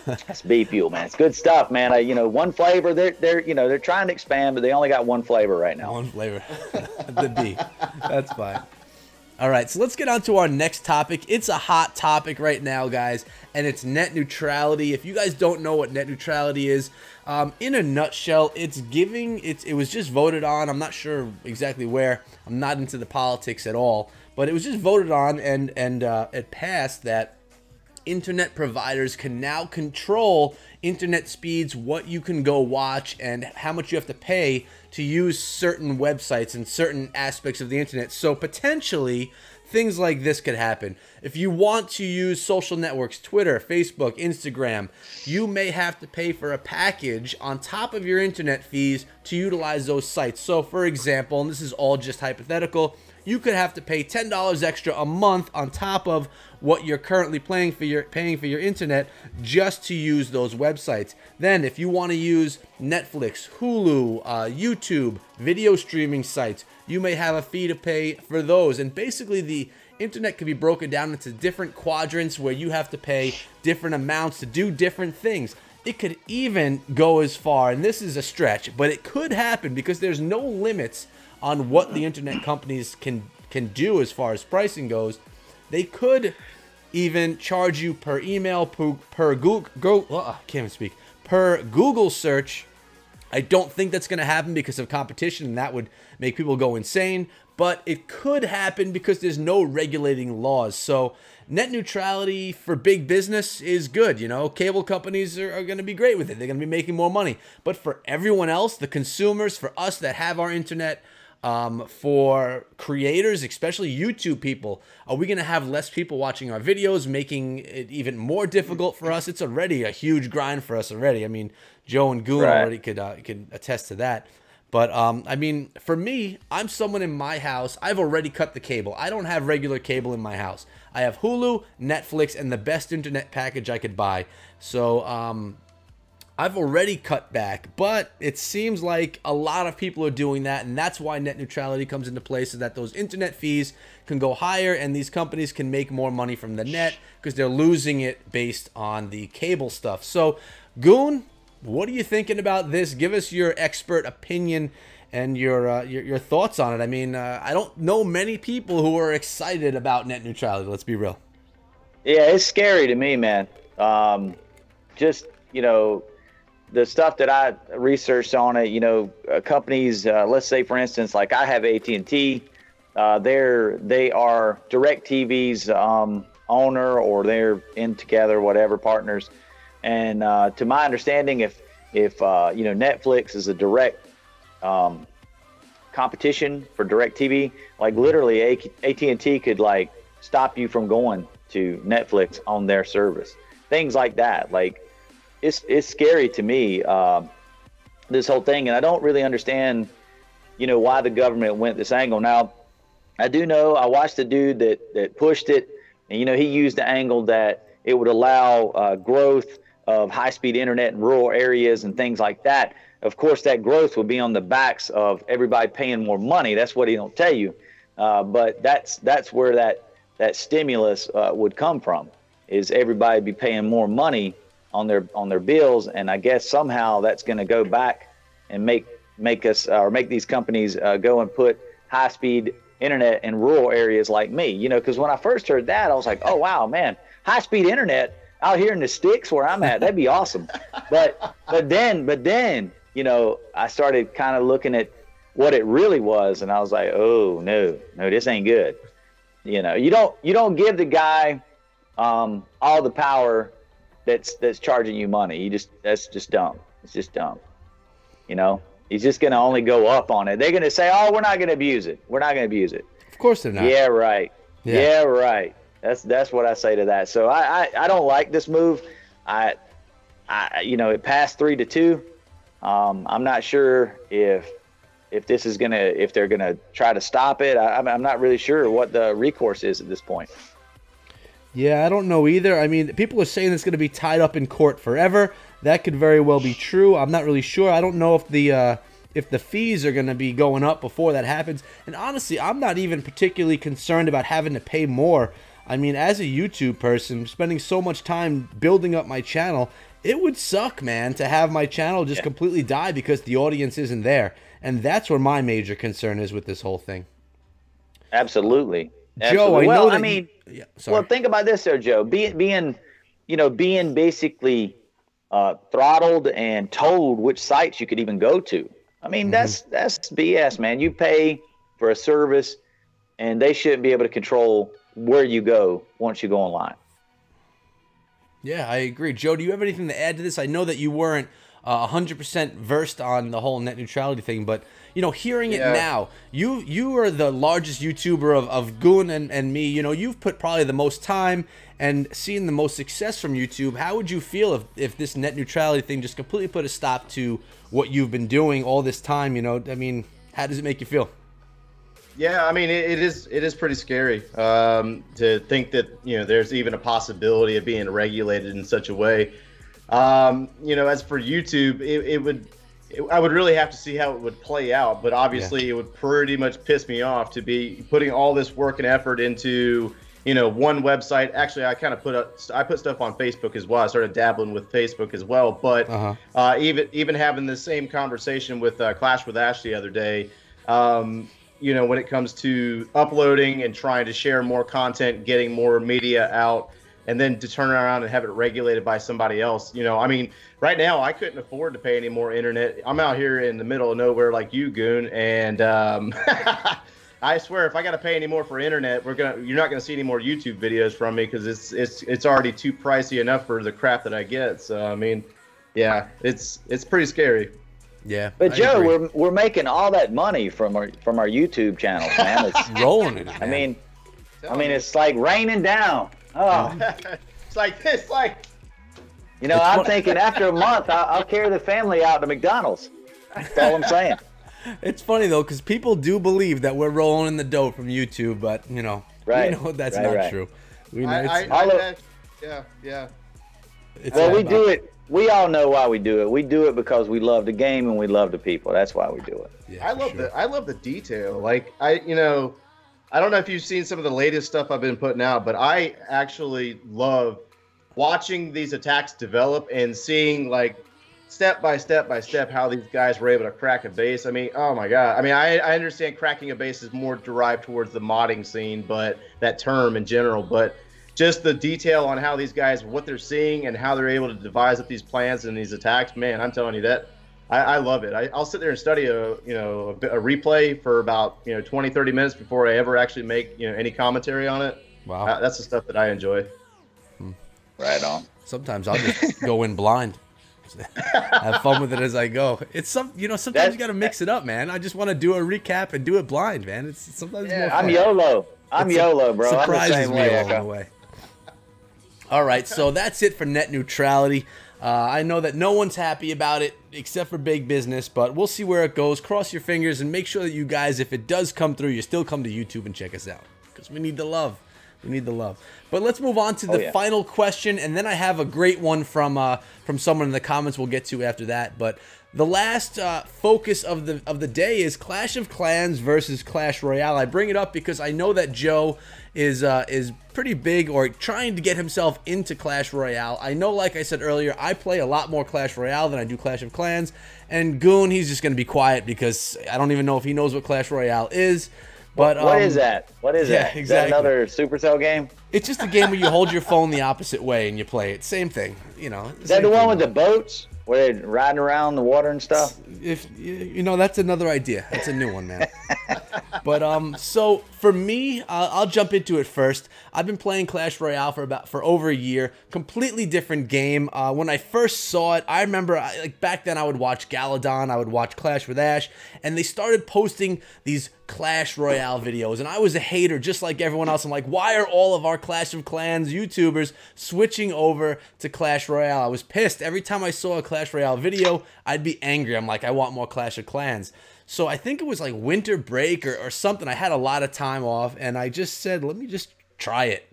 That's bee fuel, man. It's good stuff, man. One flavor. They're trying to expand, but they only got one flavor right now. One flavor, the bee. That's fine. All right, so let's get on to our next topic. It's a hot topic right now, guys, and it's net neutrality. If you guys don't know what net neutrality is, in a nutshell, it was just voted on. I'm not sure exactly where. I'm not into the politics at all, but it was just voted on, and it passed that internet providers can now control internet speeds, what you can go watch, and how much you have to pay to use certain websites and certain aspects of the internet. So potentially things like this could happen. If you want to use social networks, Twitter, Facebook, Instagram, you may have to pay for a package on top of your internet fees to utilize those sites. So for example, and this is all just hypothetical, you could have to pay $10 extra a month on top of what you're currently paying for your internet just to use those websites. Then if you want to use Netflix, Hulu, YouTube, video streaming sites, you may have a fee to pay for those. And basically the internet can be broken down into different quadrants where you have to pay different amounts to do different things. It could even go as far, and this is a stretch, but it could happen because there's no limits on what the internet companies can do as far as pricing goes. They could even charge you per email, per Google search. I don't think that's going to happen because of competition, and that would make people go insane. But it could happen because there's no regulating laws. So net neutrality for big business is good. Cable companies are going to be great with it. They're going to be making more money. But for everyone else, the consumers, for us that have our internet, for creators, especially YouTube people, are we going to have less people watching our videos, making it even more difficult for us? It's already a huge grind for us already. I mean, Joe and Goon already could attest to that. But I mean, for me, I'm someone in my house, I've already cut the cable. I don't have regular cable in my house. I have Hulu, Netflix, and the best internet package I could buy. So I've already cut back, but it seems like a lot of people are doing that, and that's why net neutrality comes into play, so that those internet fees can go higher and these companies can make more money from the net because they're losing it based on the cable stuff. So, Goon, what are you thinking about this? Give us your expert opinion and your thoughts on it. I mean, I don't know many people who are excited about net neutrality. Let's be real. Yeah, it's scary to me, man. The stuff that I researched on it, companies, let's say for instance, like I have AT&T, they are DirecTV's owner, or they're in together, whatever, partners. And to my understanding, if Netflix is a direct competition for DirecTV, like literally AT&T could like stop you from going to Netflix on their service, things like that. Like it's scary to me, this whole thing, and I don't really understand, why the government went this angle. Now, I do know I watched the dude that pushed it, and he used the angle that it would allow growth of high-speed internet in rural areas and things like that. Of course, that growth would be on the backs of everybody paying more money. That's what he don't tell you, but that's where that stimulus would come from, is everybody be paying more money on their bills, and I guess somehow that's going to go back and make these companies go and put high-speed internet in rural areas like me. Because when I first heard that, I was like, oh wow, man, high-speed internet out here in the sticks where I'm at, that'd be awesome. But then I started kind of looking at what it really was, and I was like, oh no, this ain't good. You don't give the guy all the power that's charging you money. That's just dumb. It's just dumb. He's just going to only go up on it. They're going to say, oh, we're not going to abuse it. We're not going to abuse it. Of course they're not. Yeah, right. Yeah, right. That's what I say to that. So I don't like this move. It passed 3-2. I'm not sure if they're gonna try to stop it. I'm not really sure what the recourse is at this point. Yeah, I don't know either. I mean, people are saying it's going to be tied up in court forever. That could very well be true. I'm not really sure. I don't know if the fees are going to be going up before that happens. And honestly, I'm not even particularly concerned about having to pay more. I mean, as a YouTube person, spending so much time building up my channel, it would suck, man, to have my channel just completely die because the audience isn't there. And that's where my major concern is with this whole thing. Absolutely. Joe, I know that well, think about this there, Joe. Being basically throttled and told which sites you could even go to. I mean, that's BS, man. You pay for a service, and they shouldn't be able to control where you go once you go online. Yeah, I agree. Joe, do you have anything to add to this? I know that you weren't 100% versed on the whole net neutrality thing, but hearing it now, you are the largest YouTuber of Goon and me. You've put probably the most time and seen the most success from YouTube. How would you feel if this net neutrality thing just completely put a stop to what you've been doing all this time? I mean, how does it make you feel? Yeah, I mean, it is pretty scary to think that there's even a possibility of being regulated in such a way. As for YouTube, I would really have to see how it would play out, but obviously it would pretty much piss me off to be putting all this work and effort into one website. Actually, I kind of put stuff on Facebook as well. I started dabbling with Facebook as well, but even having the same conversation with Clash with Ash the other day. When it comes to uploading and trying to share more content, getting more media out, and then to turn around and have it regulated by somebody else. I mean, right now I couldn't afford to pay any more internet. I'm out here in the middle of nowhere like you, Goon, and I swear if I got to pay any more for internet, you're not gonna see any more YouTube videos from me because it's already too pricey enough for the crap that I get. So I mean, yeah, it's pretty scary. Yeah, but Joe, we're making all that money from our YouTube channels, man. It's rolling it. Man. I mean, it's like raining down. Oh, it's like I'm thinking after a month, I'll carry the family out to McDonald's. That's all I'm saying. It's funny though, because people do believe that we're rolling in the dough from YouTube, but we know that's not true. We know yeah. Well, we do it. We all know why we do it. We do it because we love the game and we love the people. That's why we do it. Yeah, I love the detail. Like I don't know if you've seen some of the latest stuff I've been putting out, but I actually love watching these attacks develop and seeing like step by step how these guys were able to crack a base. I mean, oh my God. I mean, I understand cracking a base is more derived towards the modding scene, but that term in general, but just the detail on how these guys, what they're seeing and how they're able to devise up these plans and these attacks, man, I'm telling you that I love it. I'll sit there and study a replay for about 20-30 minutes before I ever actually make any commentary on it. Wow, that's the stuff that I enjoy. Right on. Sometimes I'll just go in blind, have fun with it as I go. It's sometimes you got to mix it up, man. I just want to do a recap and do it blind, man. It's sometimes more fun. I'm YOLO. I'm YOLO, bro. Surprises I'm the same me way, along the way. All right, so that's it for net neutrality. I know that no one's happy about it except for big business, but we'll see where it goes. Cross your fingers and make sure that you guys, if it does come through, you still come to YouTube and check us out, because we need the love. We need the love. But let's move on to the final question, and then I have a great one from someone in the comments we'll get to after that. But the last focus of the day is Clash of Clans versus Clash Royale. I bring it up because I know that Joe is pretty big, or trying to get himself into Clash Royale. I know, like I said earlier, I play a lot more Clash Royale than I do Clash of Clans. And Goon, he's just going to be quiet because I don't even know if he knows what Clash Royale is. But what is that? What is that? Exactly. Is that another Supercell game? It's just a game where you hold your phone the opposite way and you play it. Same thing, you know. Is that the one with the boats where they're riding around the water and stuff? If you know, that's another idea. That's a new one, man. But so for me, I'll jump into it first. I've been playing Clash Royale for over a year. Completely different game. When I first saw it, I remember like back then I would watch Galadon, I would watch Clash with Ash, and they started posting these Clash Royale videos, and I was a hater just like everyone else. I'm like, why are all of our Clash of Clans YouTubers switching over to Clash Royale? I was pissed. Every time I saw a Clash Royale video, I'd be angry. I'm like, I want more Clash of Clans. So I think it was like winter break or something. I had a lot of time off, and I just said, let me just try it.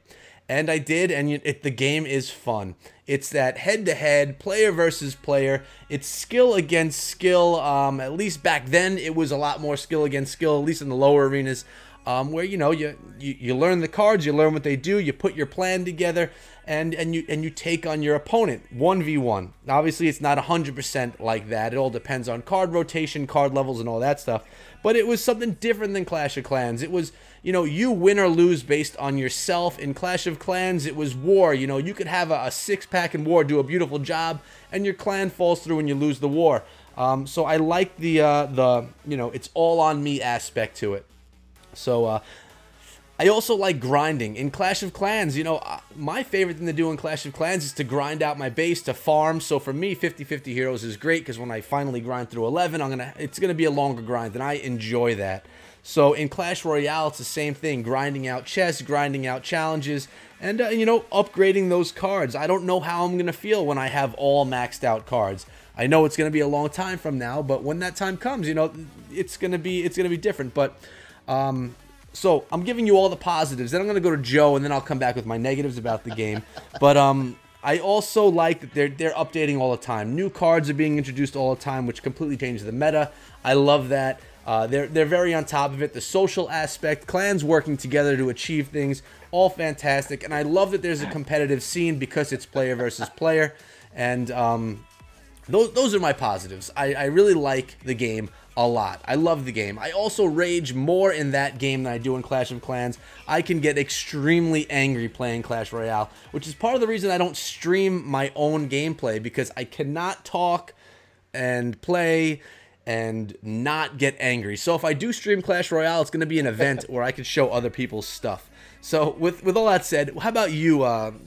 And I did, and the game is fun. It's that head-to-head, player versus player. It's skill against skill. At least back then, it was a lot more skill against skill, at least in the lower arenas, where, you know, you learn the cards, you learn what they do, you put your plan together, and you take on your opponent 1v1. Obviously, it's not 100% like that. It all depends on card rotation, card levels, and all that stuff. But it was something different than Clash of Clans. It was, you know, you win or lose based on yourself. In Clash of Clans, it was war. You know, you could have a six-pack in war, do a beautiful job, and your clan falls through and you lose the war. So I like the you know, it's all on me aspect to it. So I also like grinding. In Clash of Clans, you know, my favorite thing to do in Clash of Clans is to grind out my base, to farm. So for me, 50-50 heroes is great, because when I finally grind through 11, it's gonna be a longer grind, and I enjoy that. So in Clash Royale, it's the same thing, grinding out chests, grinding out challenges, and you know, upgrading those cards. I don't know how I'm gonna feel when I have all maxed out cards. I know it's gonna be a long time from now, but when that time comes, you know, it's gonna be different. But so I'm giving you all the positives. Then I'm going to go to Joe, and then I'll come back with my negatives about the game. But I also like that they're updating all the time. New cards are being introduced all the time, which completely changes the meta. I love that. They're very on top of it. The social aspect, clans working together to achieve things, all fantastic. And I love that there's a competitive scene because it's player versus player. And those are my positives. I really like the game a lot. I love the game. I also rage more in that game than I do in Clash of Clans. I can get extremely angry playing Clash Royale, which is part of the reason I don't stream my own gameplay, because I cannot talk and play and not get angry. So if I do stream Clash Royale, it's going to be an event where I can show other people's stuff. So with all that said, how about you,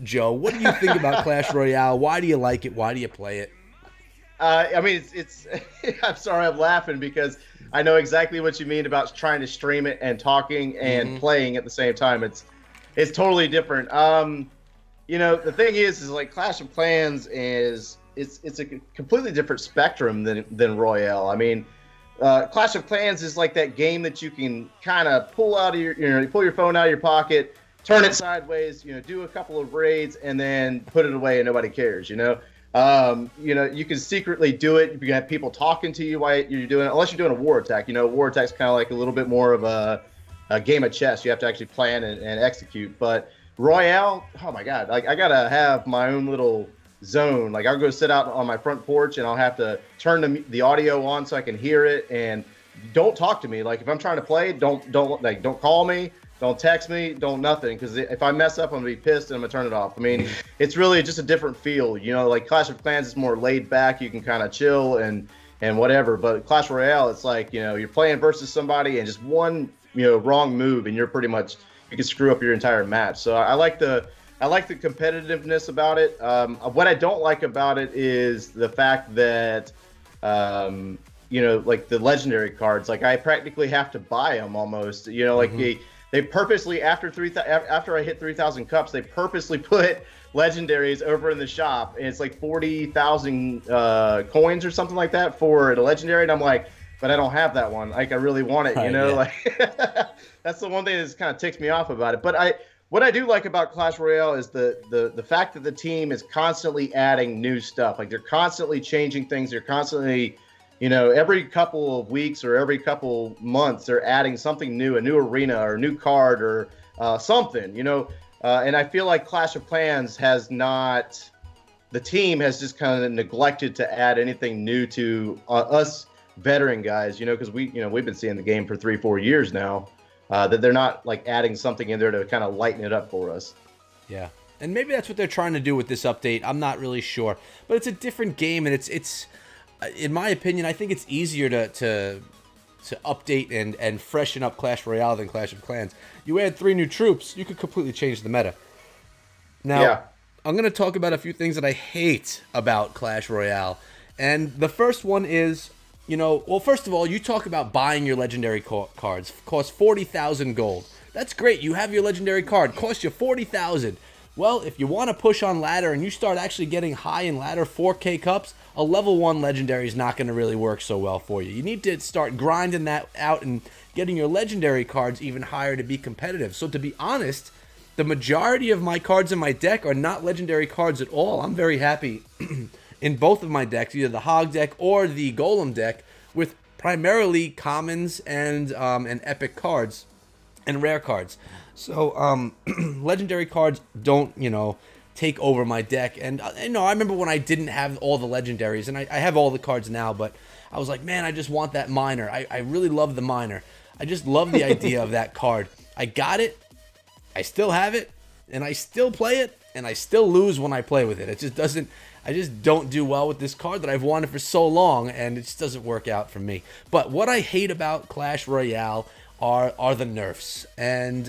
Joe? What do you think about Clash Royale? Why do you like it? Why do you play it? I mean, it's I'm sorry, I'm laughing because I know exactly what you mean about trying to stream it and talking and playing at the same time. It's totally different. You know, the thing is like Clash of Clans it's a completely different spectrum than Royale. I mean, Clash of Clans is like that game that you can kind of pull out of pull your phone out of your pocket, turn it sideways, you know, do a couple of raids, and then put it away and nobody cares, you know. You know, you can secretly do it. You can have people talking to you while you're doing it, unless you're doing a war attack. You know, war attack's kind of like a little bit more of a game of chess. You have to actually plan and execute. But Royale, oh my God, like I gotta have my own little zone. Like I'll go sit out on my front porch and I'll have to turn the audio on so I can hear it, and don't talk to me. Like if I'm trying to play, don't call me. Don't text me, don't nothing, because if I mess up, I'm going to be pissed and I'm going to turn it off. I mean, it's really just a different feel. You know, like Clash of Clans is more laid back. You can kind of chill and whatever. But Clash Royale, it's like, you know, you're playing versus somebody and just one, you know, wrong move and you're pretty much, you can screw up your entire match. So I like the competitiveness about it. What I don't like about it is the fact that, you know, like the legendary cards, like I practically have to buy them almost, you know, like They purposely, after I hit 3,000 cups, they purposely put legendaries over in the shop, and it's like 40,000 coins or something like that for a legendary, and I'm like, but I don't have that one. Like, I really want it, you know? Yeah. Like, that's the one thing that kind of ticks me off about it. But what I do like about Clash Royale is the fact that the team is constantly adding new stuff. Like, they're constantly changing things. They're constantly, you know, every couple of weeks or every couple months, they're adding something new, a new arena or a new card or something, you know? And I feel like Clash of Clans has not, the team has just kind of neglected to add anything new to us veteran guys, you know, because we've been seeing the game for 3-4 years now, that they're not like adding something in there to kind of lighten it up for us. Yeah, and maybe that's what they're trying to do with this update. I'm not really sure, but it's a different game, and it's in my opinion, I think it's easier to update and freshen up Clash Royale than Clash of Clans. You add 3 new troops, you could completely change the meta. Now, yeah. I'm going to talk about a few things that I hate about Clash Royale, and the first one is, you know, well, first of all, you talk about buying your legendary cards. Cost 40,000 gold. That's great. You have your legendary card. Cost you 40,000. Well, if you want to push on ladder and you start actually getting high in ladder 4K cups, a level 1 legendary is not going to really work so well for you. You need to start grinding that out and getting your legendary cards even higher to be competitive. So to be honest, the majority of my cards in my deck are not legendary cards at all. I'm very happy in both of my decks, either the Hog deck or the Golem deck, with primarily commons and epic cards and rare cards. So legendary cards don't, you know, take over my deck. And you know, I remember when I didn't have all the legendaries, and I have all the cards now, but I was like, man, I just want that miner. I really love the miner. I just love the idea of that card. I got it, I still have it, and I still play it, and I still lose when I play with it. It just doesn't, I just don't do well with this card that I've wanted for so long, and it just doesn't work out for me. But what I hate about Clash Royale are the nerfs. And,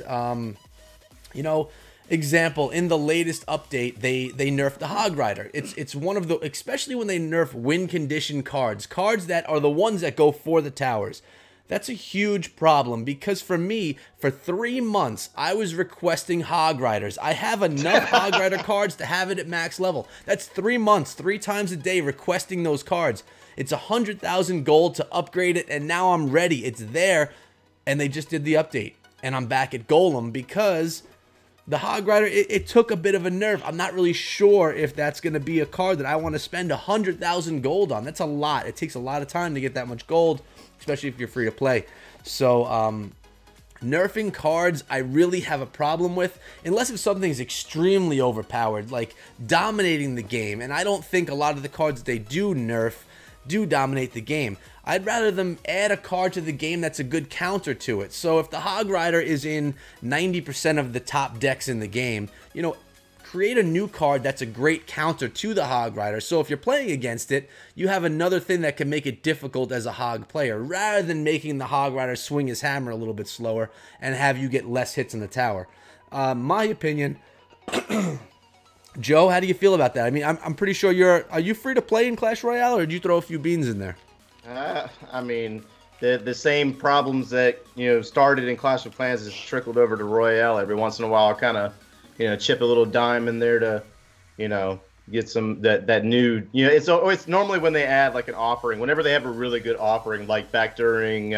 you know, example, in the latest update, they nerfed the Hog Rider. It's one of the, especially when they nerf win condition cards that are the ones that go for the towers. That's a huge problem, because for me, for 3 months, I was requesting Hog Riders. I have enough Hog Rider cards to have it at max level. That's 3 months, 3 times a day requesting those cards. It's 100,000 gold to upgrade it, and now I'm ready. It's there, and they just did the update. And I'm back at Golem because the Hog Rider, it took a bit of a nerf. I'm not really sure if that's going to be a card that I want to spend 100,000 gold on. That's a lot. It takes a lot of time to get that much gold, especially if you're free to play. So, nerfing cards, I really have a problem with, unless if something's extremely overpowered, like dominating the game. And I don't think a lot of the cards that they do nerf do dominate the game. I'd rather them add a card to the game that's a good counter to it. So if the Hog Rider is in 90% of the top decks in the game, you know, create a new card that's a great counter to the Hog Rider. So if you're playing against it, you have another thing that can make it difficult as a Hog player, rather than making the Hog Rider swing his hammer a little bit slower and have you get less hits in the tower. My opinion. Joe, how do you feel about that? I mean, I'm pretty sure are you free to play in Clash Royale, or do you throw a few beans in there? I mean, the same problems that, you know, started in Clash of Clans has trickled over to Royale. Every once in a while, I kind of, you know, chip a little dime in there to, you know, get some that new, you know, it's normally when they add like an offering, whenever they have a really good offering, like back during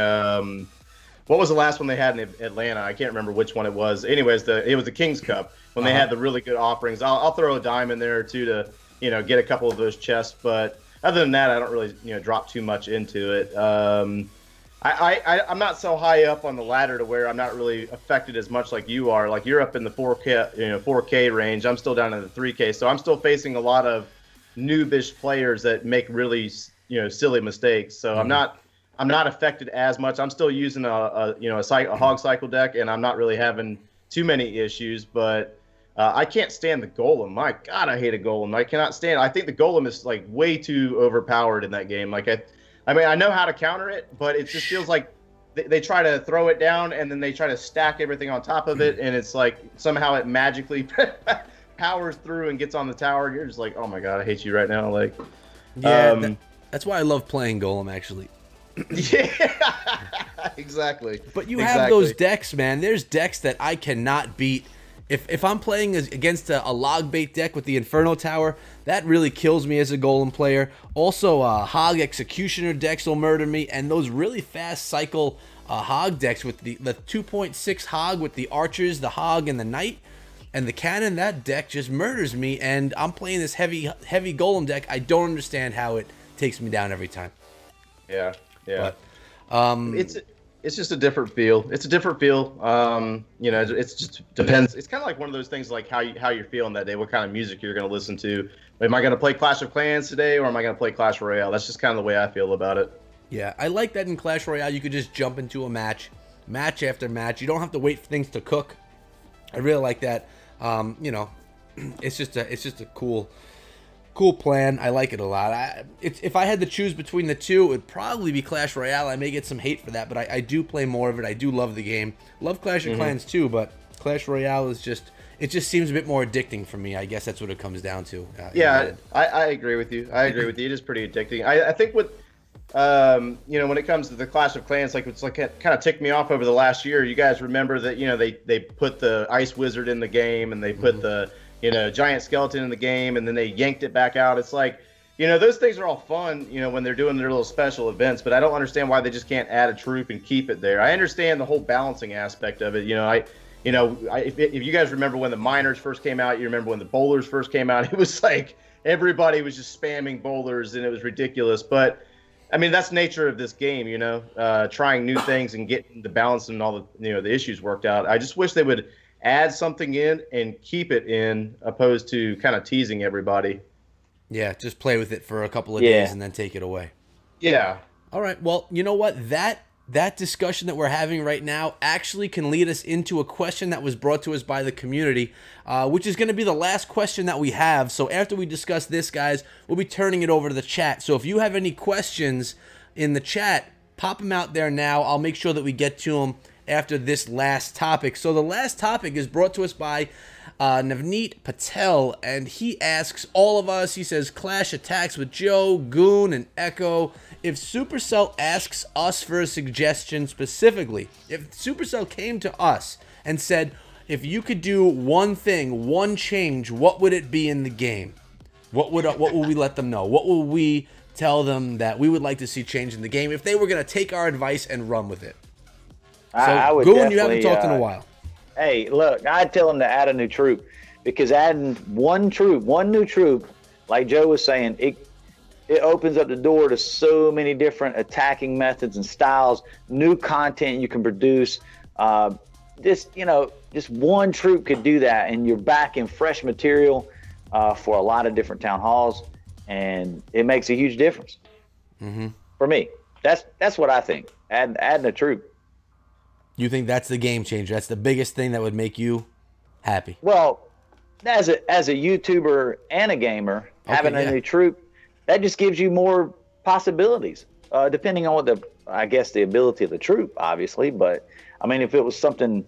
what was the last one they had in Atlanta? I can't remember which one it was. Anyways, it was the King's Cup when they had the really good offerings. I'll throw a dime in there or two to, you know, get a couple of those chests. But other than that, I don't really, you know, drop too much into it. I'm not so high up on the ladder to where I'm not really affected as much like you are. Like, you're up in the 4K, you know, 4K range. I'm still down in the 3K, so I'm still facing a lot of noobish players that make really, you know, silly mistakes. So I'm not affected as much. I'm still using a hog cycle deck, and I'm not really having too many issues. But I can't stand the Golem. My God, I hate a Golem. I cannot stand it. I think the Golem is like way too overpowered in that game. Like, I mean, I know how to counter it, but it just feels like they try to throw it down, and then they try to stack everything on top of it, and it's like somehow it magically powers through and gets on the tower. You're just like, oh my God, I hate you right now. Like, yeah, that's why I love playing Golem, actually. Yeah, exactly. But you have those decks, man. There's decks that I cannot beat If I'm playing against a log bait deck with the Inferno Tower, that really kills me as a golem player. Also, Hog Executioner decks will murder me, and those really fast cycle Hog decks with the 2.6 Hog with the Archers, the Hog, and the Knight, and the Cannon, that deck just murders me, and I'm playing this heavy golem deck. I don't understand how it takes me down every time. Yeah, yeah. But, it's just a different feel. It's a different feel. You know, it's just depends. It's kind of like one of those things, like how you're feeling that day, what kind of music you're going to listen to. Am I going to play Clash of Clans today, or am I going to play Clash Royale? That's just kind of the way I feel about it. Yeah, I like that in Clash Royale. You could just jump into a match after match. You don't have to wait for things to cook. I really like that. You know, it's just a cool plan. I like it a lot. If I had to choose between the two, it would probably be Clash Royale. I may get some hate for that, but I do play more of it. I do love the game. Love Clash of Clans too, but Clash Royale is it just seems a bit more addicting for me. I guess that's what it comes down to. Yeah, I agree with you. I agree with you. It is pretty addicting. I think with you know, when it comes to the Clash of Clans, like it's like it kind of ticked me off over the last year. You guys remember that, you know, they put the Ice Wizard in the game, and they put the, you know, Giant Skeleton in the game, and then they yanked it back out. It's like, you know, those things are all fun, you know, when they're doing their little special events, but I don't understand why they just can't add a troop and keep it there. I understand the whole balancing aspect of it. You know, if you guys remember when the Miners first came out, you remember when the Bowlers first came out, it was like everybody was just spamming Bowlers, and it was ridiculous. But I mean, that's the nature of this game, you know, trying new things and getting the balance and all the, you know, the issues worked out. I just wish they would add something in and keep it in, opposed to kind of teasing everybody. Yeah, just play with it for a couple of days and then take it away. Yeah. All right. Well, you know what? That discussion that we're having right now actually can lead us into a question that was brought to us by the community, which is going to be the last question that we have. So after we discuss this, guys, we'll be turning it over to the chat. So if you have any questions in the chat, pop them out there now. I'll make sure that we get to them after this last topic. So the last topic is brought to us by Navneet Patel, and he asks all of us, he says, Clash attacks with Joe, Goon, and Echo. If Supercell asks us for a suggestion specifically, if Supercell came to us and said, if you could do one thing, one change, what would it be in the game? What would we let them know? What will we tell them that we would like to see change in the game if they were going to take our advice and run with it? I would Goon, you haven't talked in a while. Hey, look, I'd tell them to add a new troop, because adding one new troop, like Joe was saying, it opens up the door to so many different attacking methods and styles, new content you can produce. Just one troop could do that, and you're back in fresh material for a lot of different town halls, and it makes a huge difference. For me. That's what I think. Adding a troop. You think that's the game changer? That's the biggest thing that would make you happy? Well, as a YouTuber and a gamer, having a new troop, that just gives you more possibilities, depending on what the ability of the troop, obviously. But I mean, if it was something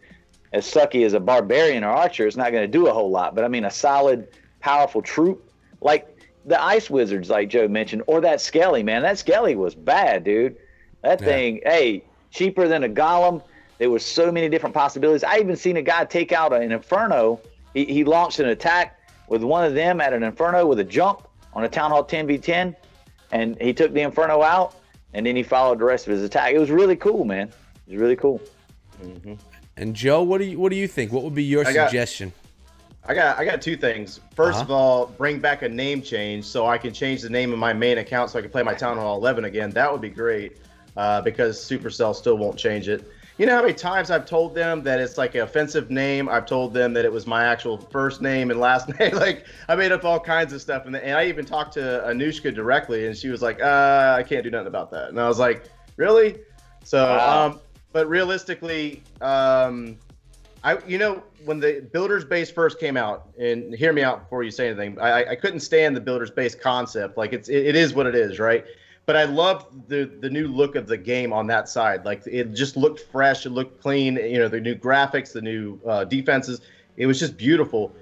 as sucky as a barbarian or archer, it's not going to do a whole lot. But I mean, a solid, powerful troop, like the Ice Wizards, like Joe mentioned, or that Skelly, man. That Skelly was bad, dude. That thing, hey, cheaper than a golem. There were so many different possibilities. I even seen a guy take out an Inferno. He launched an attack with one of them at an Inferno with a jump on a Town Hall 10v10, and he took the Inferno out, and then he followed the rest of his attack. It was really cool, man. It was really cool. And Joe, what do you think? What would be your suggestion? I got two things. First of all, bring back a name change so I can change the name of my main account so I can play my Town Hall 11 again. That would be great, because Supercell still won't change it. You know how many times I've told them that it's like an offensive name? I've told them that it was my actual first name and last name. Like, I made up all kinds of stuff. And I even talked to Anushka directly, and she was like, I can't do nothing about that. And I was like, really? So, but realistically, when the Builder's Base first came out, and hear me out before you say anything, I couldn't stand the Builder's Base concept. Like, it is what it is, right? But I loved the new look of the game on that side. Like, it just looked fresh, it looked clean. You know, the new graphics, the new defenses. It was just beautiful.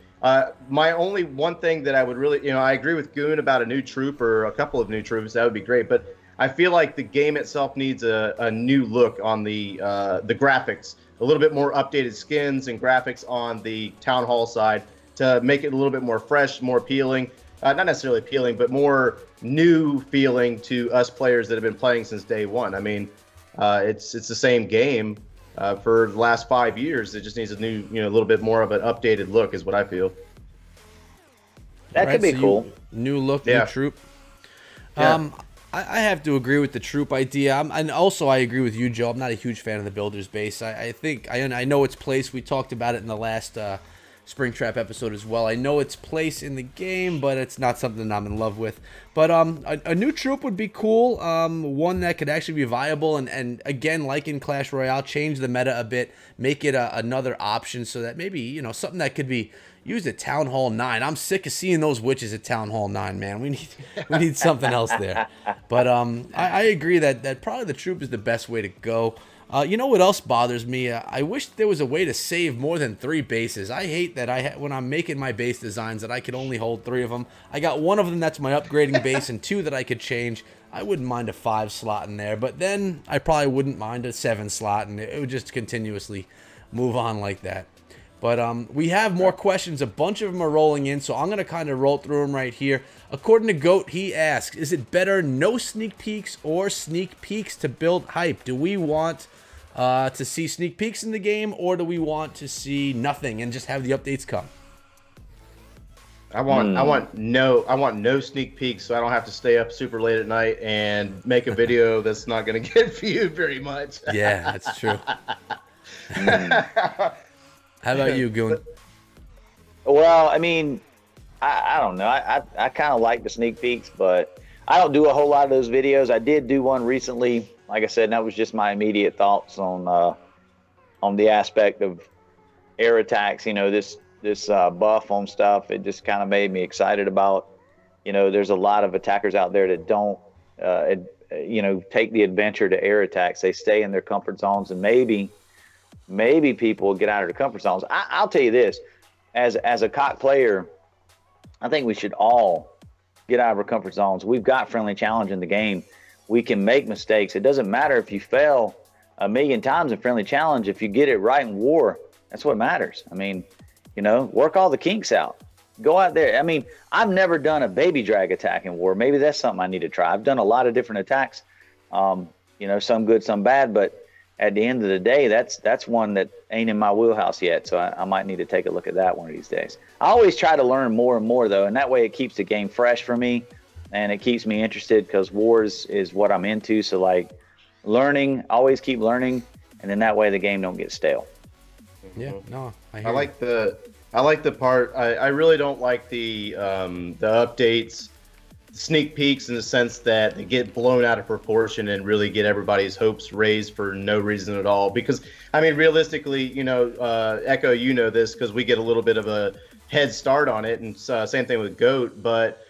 My only one thing that I would really, I agree with Goon about a new troop or a couple of new troops. That would be great. But I feel like the game itself needs a new look on the graphics, a little bit more updated skins and graphics on the Town Hall side to make it a little bit more fresh, more appealing. Not necessarily appealing, but more new feeling to us players that have been playing since day one. I mean, it's the same game for the last 5 years. It just needs a new, a little bit more of an updated look, is what I feel. That could be cool. New look, new troop. Yeah. I have to agree with the troop idea. And also I agree with you, Joe. I'm not a huge fan of the builder's base. I think I know its place. We talked about it in the last Springtrap episode as well. I know its place in the game, but it's not something I'm in love with. But a new troop would be cool. One that could actually be viable, and again, like in Clash Royale, change the meta a bit, make it another option, so that maybe something that could be used at Town Hall 9. I'm sick of seeing those witches at Town Hall 9, man. We need something else there. But I agree that probably the troop is the best way to go. You know what else bothers me? I wish there was a way to save more than 3 bases. I hate that when I'm making my base designs that I could only hold 3 of them. I got 1 of them that's my upgrading base and 2 that I could change. I wouldn't mind a 5 slot in there, but then I probably wouldn't mind a 7 slot, and it would just continuously move on like that. But we have more questions. A bunch of them are rolling in, so I'm going to kind of roll through them right here. According to Goat, he asks, is it better no sneak peeks or sneak peeks to build hype? Do we want to see sneak peeks in the game, or do we want to see nothing and just have the updates come? I want no sneak peeks, so I don't have to stay up super late at night and make a video that's not going to get viewed very much. Yeah, that's true. How about you, Goon? Well, I mean, I don't know. I kind of like the sneak peeks, but I don't do a whole lot of those videos. I did do one recently, like I said, and that was just my immediate thoughts on the aspect of air attacks. This buff on stuff. It just kind of made me excited about. There's a lot of attackers out there that don't, take the adventure to air attacks. They stay in their comfort zones, and maybe people will get out of their comfort zones. I'll tell you this, as a COC player, I think we should all get out of our comfort zones. We've got friendly challenge in the game. We can make mistakes. It doesn't matter if you fail 1,000,000 times in friendly challenge. If you get it right in war, that's what matters. I mean, work all the kinks out. Go out there. I mean, I've never done a baby drag attack in war. Maybe that's something I need to try. I've done a lot of different attacks, some good, some bad, but at the end of the day, that's one that ain't in my wheelhouse yet, so I might need to take a look at that one of these days. I always try to learn more and more, though, and that way it keeps the game fresh for me, and it keeps me interested because wars is what I'm into. So, like, always keep learning, and then that way the game don't get stale. Yeah, no, I like the part. I really don't like the updates, sneak peeks, in the sense that they get blown out of proportion and really get everybody's hopes raised for no reason at all. Because, I mean, realistically, Echo, this because we get a little bit of a head start on it, and same thing with Goat. But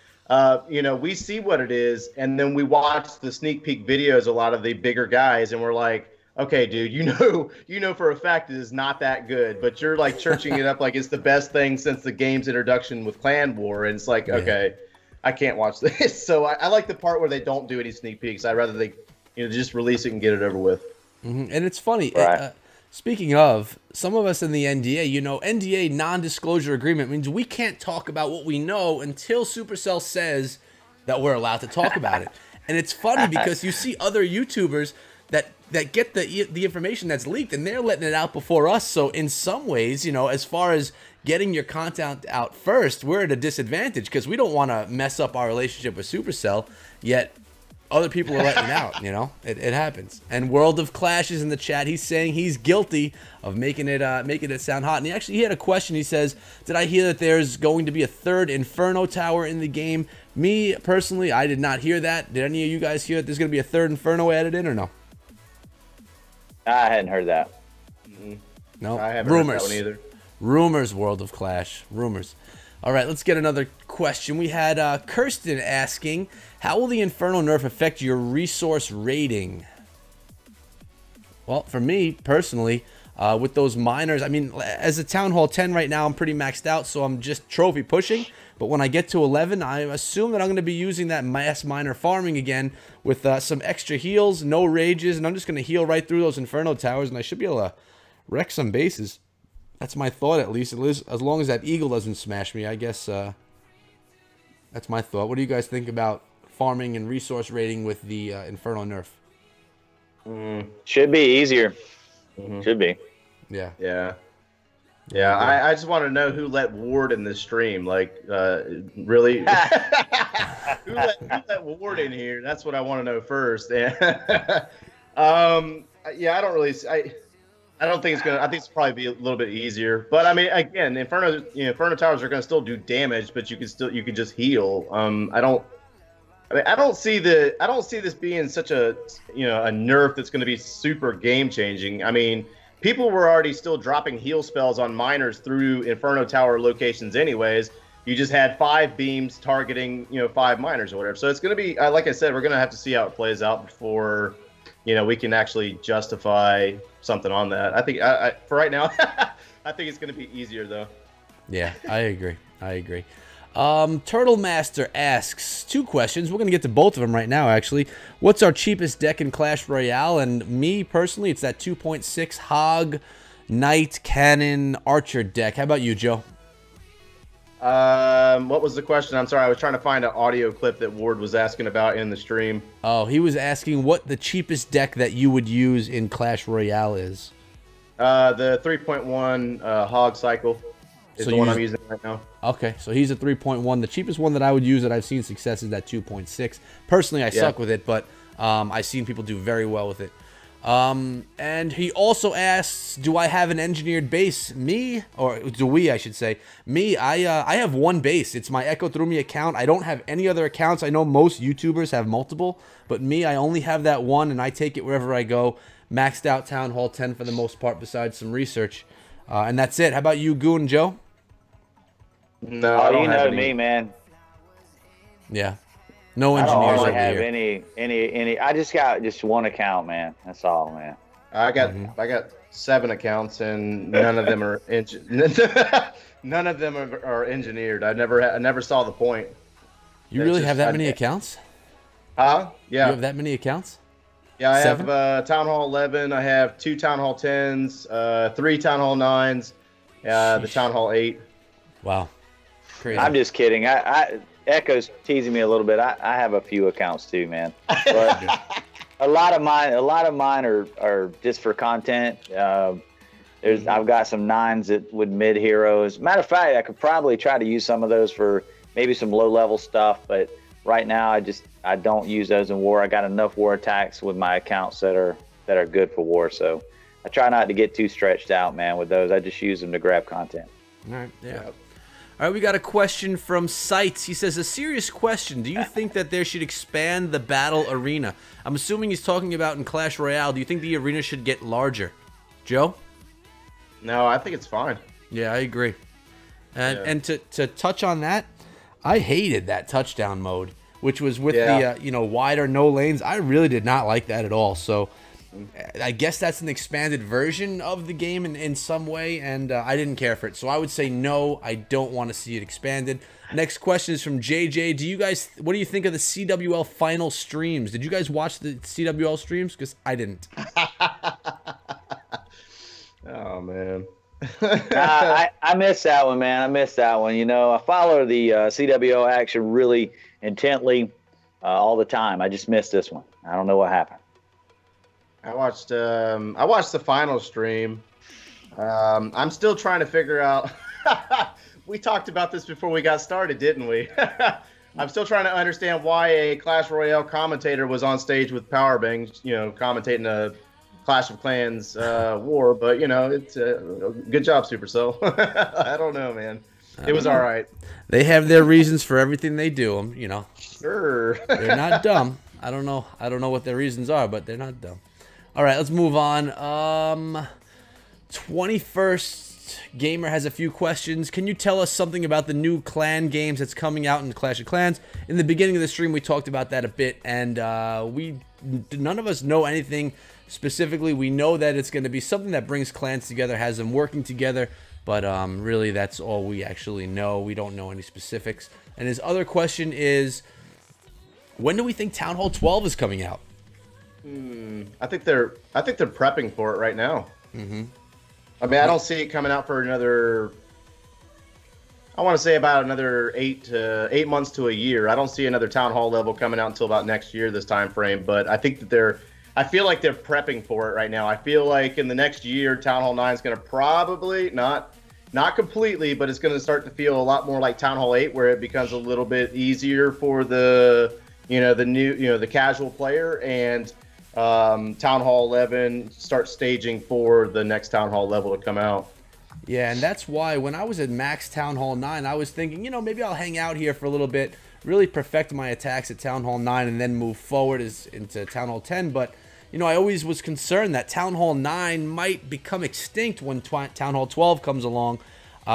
we see what it is, and then we watch the sneak peek videos, a lot of the bigger guys, and we're like, okay, dude, you know for a fact it is not that good, but you're like churching it up like it's the best thing since the game's introduction with Clan War, and it's like, okay, I can't watch this. So I like the part where they don't do any sneak peeks. I'd rather they, just release it and get it over with. And it's funny. Right. Speaking of, some of us in the NDA, NDA non-disclosure agreement means we can't talk about what we know until Supercell says that we're allowed to talk about it. And it's funny because you see other YouTubers that get the information that's leaked, and they're letting it out before us. So in some ways, as far as getting your content out first, we're at a disadvantage because we don't want to mess up our relationship with Supercell, yet other people are letting it out. It happens. And World of Clash is in the chat. He's saying he's guilty of making it sound hot. And he had a question. He says, did I hear that there's going to be a 3rd Inferno tower in the game? Me personally, I did not hear that. Did any of you guys hear that there's going to be a 3rd Inferno added in, or no? I hadn't heard that. No, I haven't rumors. heard that one either. Rumors, World of Clash. Rumors. All right, let's get another question. We had Kirsten asking, how will the Inferno nerf affect your resource rating? Well, for me, personally, with those miners. I mean, as a Town Hall 10 right now, I'm pretty maxed out, so I'm just trophy pushing. But when I get to 11, I assume that I'm going to be using that mass miner farming again with some extra heals, no rages, and I'm just going to heal right through those Inferno Towers, and I should be able to wreck some bases. That's my thought, at least as long as that eagle doesn't smash me. I guess that's my thought. What do you guys think about farming and resource rating with the Inferno nerf? Should be easier. Should be. Yeah. Yeah. Yeah, I just want to know who let Ward in this stream. Like, really? who let Ward in here? That's what I want to know first. Yeah, I don't really. I don't think it's gonna. I think it's probably be a little bit easier. But I mean, again, Inferno Towers are gonna still do damage, but you can just heal. I don't see this being such a a nerf that's gonna be super game changing. I mean, people were already still dropping heal spells on miners through Inferno Tower locations anyways. You just had 5 beams targeting, 5 miners or whatever. So it's going to be, like I said, we're going to have to see how it plays out before, we can actually justify something on that. I think, for right now, I think it's going to be easier, though. Yeah, I agree. Turtle Master asks 2 questions. We're going to get to both of them right now, actually. What's our cheapest deck in Clash Royale? And me, personally, it's that 2.6 Hog, Knight, Cannon, Archer deck. How about you, Joe? What was the question? I'm sorry, I was trying to find an audio clip that Ward was asking about in the stream. Oh, he was asking what the cheapest deck that you would use in Clash Royale is. The 3.1 Hog Cycle. Is the one I'm using right now. Okay, so he's a 3.1. The cheapest one that I would use that I've seen success is that 2.6. Personally, I suck with it, but I've seen people do very well with it. And he also asks, do I have an engineered base? Me, or do we, I should say. Me, I have 1 base. It's my Echo Through Me account. I don't have any other accounts. I know most YouTubers have multiple, but me, I only have that 1, and I take it wherever I go. Maxed out Town Hall 10 for the most part, besides some research. And that's it. How about you, Goon Joe? No, I don't you have know me, man. Yeah, no engineers over have here. any. I just got 1 account, man. That's all, man. I got 7 accounts, and none of them are none of them are engineered. I never saw the point. You really have that many accounts? Yeah. You have that many accounts? Yeah, I 7? have Town Hall 11. I have 2 Town Hall 10s, 3 Town Hall 9s, the Town Hall 8. Wow. Crazy. I'm just kidding. Echo's teasing me a little bit. I have a few accounts too, man. But a lot of mine are just for content. I've got some 9s with mid heroes. Matter of fact, I could probably try to use some of those for maybe some low level stuff, but right now I don't use those in war. I got enough war attacks with my accounts that are good for war, so I try not to get too stretched out, man, with those. I just use them to grab content. All right, yeah. All right, we got a question from Sights. He says, a serious question. Do you think that there should expand the battle arena? I'm assuming he's talking about in Clash Royale. Do you think the arena should get larger? Joe? No, I think it's fine. Yeah, I agree. And to touch on that, I hated that touchdown mode, which was with the wider no lanes. I really did not like that at all. So I guess that's an expanded version of the game in some way, and I didn't care for it. So I would say no, I don't want to see it expanded. Next question is from JJ. What do you think of the CWL final streams? Did you guys watch the CWL streams? Because I didn't. Oh, man. I missed that one, man. I missed that one. I follow the CWL action really intently all the time. I just missed this one. I don't know what happened. I watched the final stream. I'm still trying to figure out. We talked about this before we got started, didn't we? I'm still trying to understand why a Clash Royale commentator was on stage with Powerbang, commentating a Clash of Clans war. But it's good job, Supercell. I don't know, man. It was all right. They have their reasons for everything they do. Sure. They're not dumb. I don't know what their reasons are, but they're not dumb. All right, let's move on. 21st Gamer has a few questions. Can you tell us something about the new clan games that's coming out in Clash of Clans? In the beginning of the stream, we talked about that a bit, and none of us know anything specifically. We know that it's going to be something that brings clans together, has them working together, but really that's all we actually know. We don't know any specifics. And his other question is, when do we think Town Hall 12 is coming out? I think they're prepping for it right now. Mm-hmm. I mean, I don't see it coming out for another, I want to say about another 8 months to a year. I don't see another Town Hall level coming out until about next year, this time frame. But I think that I feel like they're prepping for it right now. I feel like in the next year, Town Hall 9 is going to probably, not completely, but it's going to start to feel a lot more like Town Hall 8, where it becomes a little bit easier for the casual player, and Town Hall 11 start staging for the next Town Hall level to come out. Yeah, and that's why when I was at Max Town Hall 9, I was thinking, maybe I'll hang out here for a little bit, really perfect my attacks at Town Hall 9, and then move forward into Town Hall 10. But, I always was concerned that Town Hall 9 might become extinct when Town Hall 12 comes along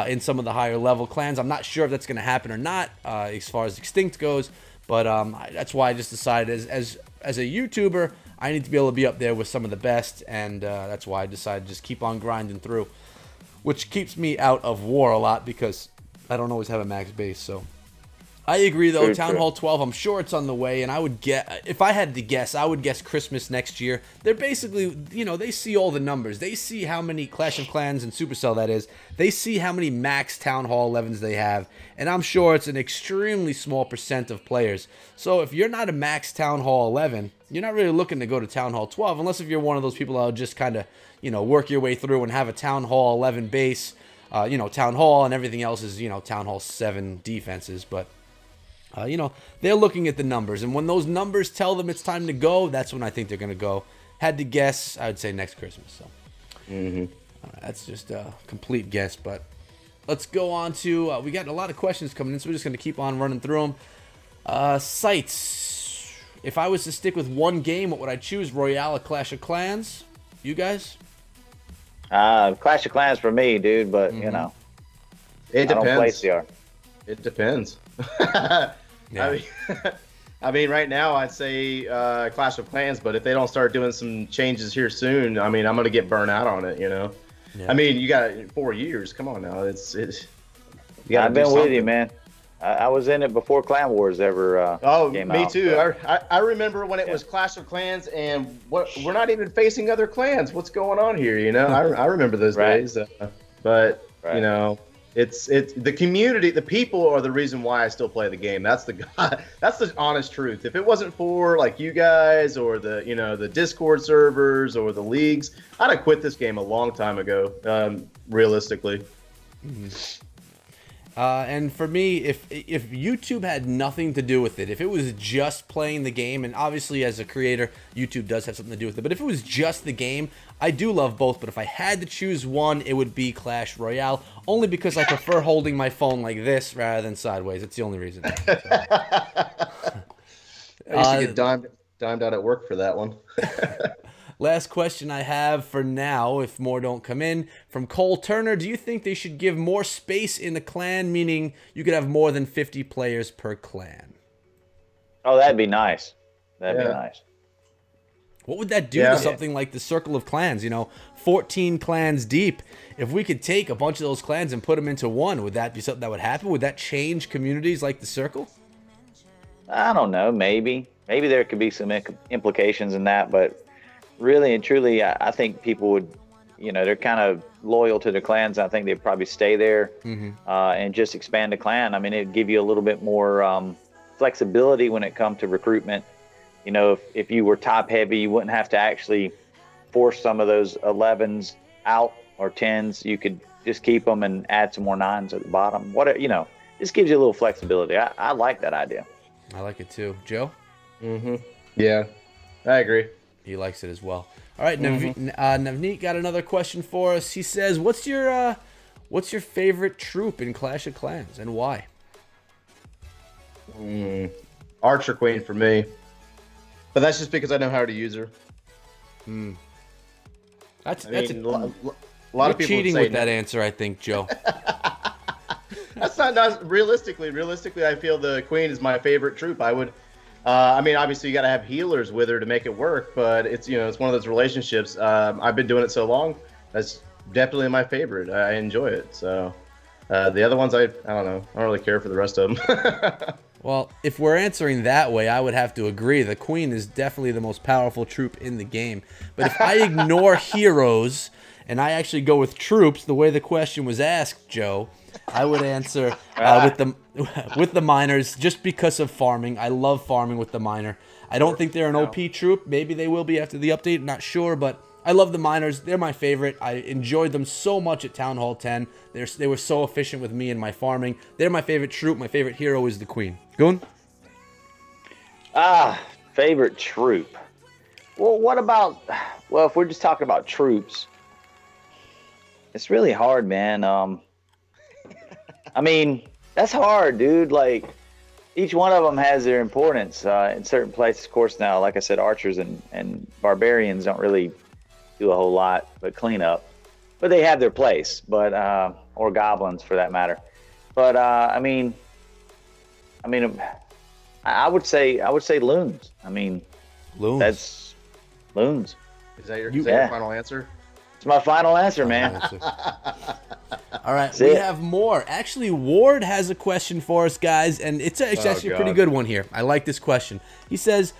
in some of the higher level clans. I'm not sure if that's going to happen or not as far as extinct goes, but that's why I just decided as a YouTuber, I need to be able to be up there with some of the best, and that's why I decided to just keep on grinding through, which keeps me out of war a lot because I don't always have a max base. So I agree, though. Town Hall 12, I'm sure it's on the way, and I would if I had to guess, I would guess Christmas next year. They're basically, they see all the numbers. They see how many Clash of Clans and Supercell, that is. They see how many max Town Hall 11s they have, and I'm sure it's an extremely small percent of players. So if you're not a max Town Hall 11, you're not really looking to go to Town Hall 12, unless if you're one of those people that will just kind of, work your way through and have a Town Hall 11 base, Town Hall, and everything else is, Town Hall 7 defenses. But they're looking at the numbers, and when those numbers tell them it's time to go, that's when I think they're going to go. Had to guess, I would say next Christmas. So that's just a complete guess, but let's go on to, we got a lot of questions coming in, so we're just going to keep on running through them. Sites. If I was to stick with one game, what would I choose? Royale or Clash of Clans? You guys? Clash of Clans for me, dude, but, it I depends. don't play CR. It depends. Yeah. I mean, right now I'd say Clash of Clans, but if they don't start doing some changes here soon, I mean, I'm gonna get burnt out on it. Yeah. I mean, you got 4 years. Come on now, it's. I've been with you, man. I was in it before Clan Wars ever came out. Me too. So. I remember when it was Clash of Clans, and we're not even facing other clans. What's going on here? I remember those days. But it's the community, the people are the reason why I still play the game. That's the honest truth. If it wasn't for like you guys or the Discord servers or the leagues, I'd have quit this game a long time ago. Realistically. Mm-hmm. And for me, if YouTube had nothing to do with it, if it was just playing the game, and obviously as a creator, YouTube does have something to do with it, but if it was just the game, I do love both, but if I had to choose one, it would be Clash Royale, only because I prefer holding my phone like this rather than sideways. It's the only reason. I used to get dimed out at work for that one. Last question I have for now, if more don't come in, from Cole Turner. Do you think they should give more space in the clan, meaning you could have more than 50 players per clan? Oh, that'd be nice. That'd be nice. What would that do to something like the Circle of Clans? 14 clans deep. If we could take a bunch of those clans and put them into one, would that be something that would happen? Would that change communities like the Circle? I don't know. Maybe there could be some implications in that, but really and truly, I think people would, they're kind of loyal to their clans. I think they'd probably stay there and just expand the clan. I mean, it'd give you a little bit more flexibility when it comes to recruitment. If you were top heavy, you wouldn't have to actually force some of those 11s out or 10s. You could just keep them and add some more 9s at the bottom. This gives you a little flexibility. I like that idea. I like it too. Joe? Yeah, I agree. He likes it as well. All right, Navneet got another question for us. He says, "What's your favorite troop in Clash of Clans and why?" Archer Queen for me, but that's just because I know how to use her. That's a lot of people cheating would say with that answer, I think, Joe. That's not realistically. Realistically, I feel the Queen is my favorite troop. I I mean, obviously you got to have healers with her to make it work, but it's it's one of those relationships. I've been doing it so long. That's definitely my favorite. I enjoy it. So the other ones, I don't know. I don't really care for the rest of them. Well, if we're answering that way, I would have to agree. The Queen is definitely the most powerful troop in the game. But if I ignore heroes and I actually go with troops, the way the question was asked, Joe, I would answer with the miners just because of farming. I love farming with the miner. I don't think they're an OP troop. Maybe they will be after the update. Not sure, but I love the miners. They're my favorite. I enjoyed them so much at Town Hall 10. They were so efficient with me and my farming. They're my favorite troop. My favorite hero is the Queen. Goon? Favorite troop. Well, what about, if we're just talking about troops, it's really hard, man. I mean, that's hard, dude. Like, each one of them has their importance in certain places. Of course, now, like I said, archers and barbarians don't really do a whole lot but clean up. But they have their place, or goblins for that matter. But I would say loons. I mean, Loons. that's loons. Is that your final answer? It's my final answer, man. All right, we have more. Actually, Ward has a question for us, guys, and it's actually a pretty good one here. I like this question. He says,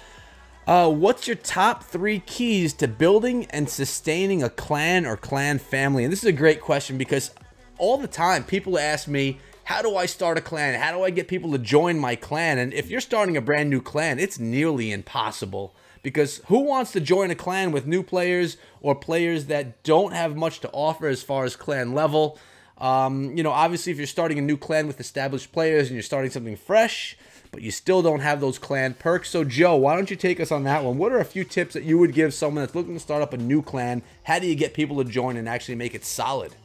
what's your top 3 keys to building and sustaining a clan or clan family? And this is a great question because all the time people ask me, how do I start a clan? How do I get people to join my clan? And if you're starting a brand new clan, it's nearly impossible. Because who wants to join a clan with new players or players that don't have much to offer as far as clan level? Obviously, if you're starting a new clan with established players and you're starting something fresh, but you still don't have those clan perks. So, Joe, why don't you take us on that one? What are a few tips that you would give someone that's looking to start up a new clan? How do you get people to join and actually make it solid?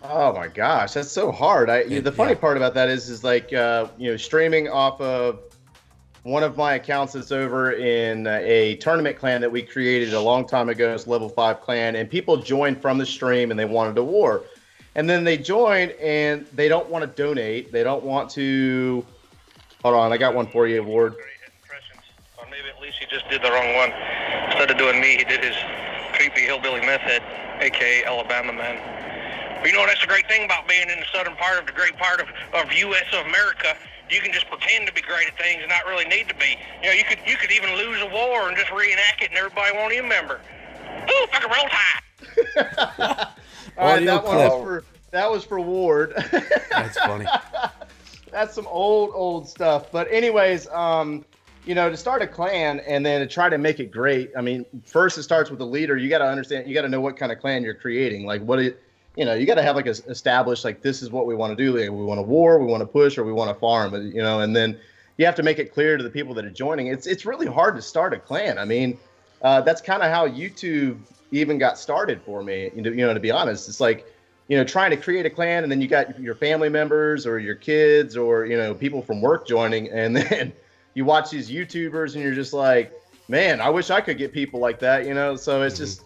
Oh my gosh, that's so hard. The funny part about that is like streaming off of one of my accounts that's over in a tournament clan that we created a long time ago. It's level 5 clan, and people joined from the stream and they wanted a war, and then they joined and they don't want to donate. They don't want to. Hold on, I got one for you, Ward. Or maybe at least he just did the wrong one. Instead of doing me, he did his creepy hillbilly method, aka Alabama man. But you know, that's the great thing about being in the southern part of the great part of U.S. of America. You can just pretend to be great at things and not really need to be. You could even lose a war and just reenact it, and everybody won't even remember. Ooh, fucking roll tide. All right, that was for Ward. That's funny. That's some old stuff. But anyways, to start a clan and then to try to make it great. I mean, first it starts with the leader. You got to understand. You got to know what kind of clan you're creating. Like you got to have like established, like, this is what we want to do. Like, we want a war, we want to push, or we want to farm, and then you have to make it clear to the people that are joining. It's really hard to start a clan. I mean, that's kind of how YouTube even got started for me, to be honest. It's like, trying to create a clan, and then you got your family members or your kids or, people from work joining, and then you watch these YouTubers and you're just like, man, I wish I could get people like that, So it's just,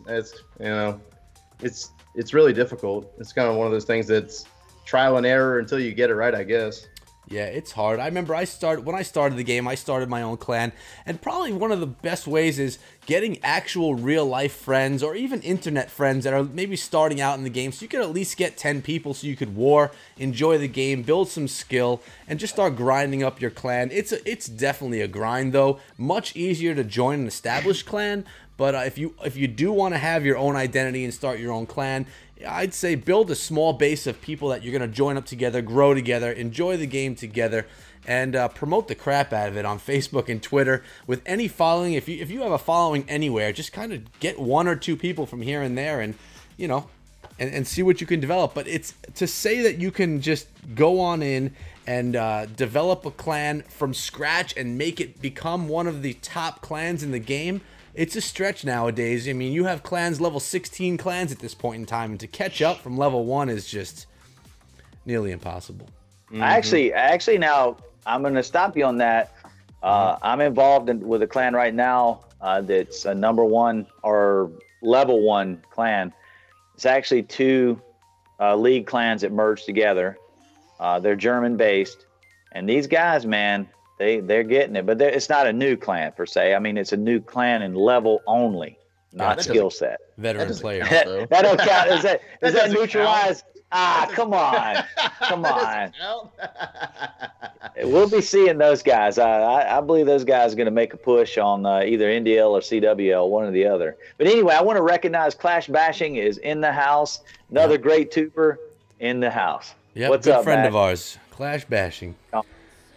it's really difficult. It's kind of one of those things that's trial and error until you get it right, I guess. Yeah, it's hard. I remember when I started the game, I started my own clan, and probably one of the best ways is getting actual real-life friends or even internet friends that are maybe starting out in the game, so you could at least get 10 people so you could war, enjoy the game, build some skill, and just start grinding up your clan. It's definitely a grind, though. Much easier to join an established clan, but if you do want to have your own identity and start your own clan, I'd say build a small base of people that you're going to join up together, grow together, enjoy the game together, and promote the crap out of it on Facebook and Twitter with any following. If you have a following anywhere, just kind of get 1 or 2 people from here and there, and and see what you can develop. But it's to say that you can just go on in and develop a clan from scratch and make it become one of the top clans in the game. It's a stretch nowadays. I mean, you have clans, level 16 clans at this point in time, and to catch up from level 1 is just nearly impossible. Actually, now I'm going to stop you on that. I'm involved with a clan right now that's a number 1 or level 1 clan. It's actually 2 league clans that merged together. They're German based, and these guys, man, they're getting it, but it's not a new clan per se. I mean, it's a new clan in level only, not skill set. Veteran player. That don't count. Is that neutralized? Ah, come on. We'll be seeing those guys. I believe those guys are going to make a push on either NDL or CWL, one or the other. But anyway, I want to recognize Clash Bashing is in the house. Another great tuber in the house. Yep, What's good up, friend Matt? of ours, Clash Bashing.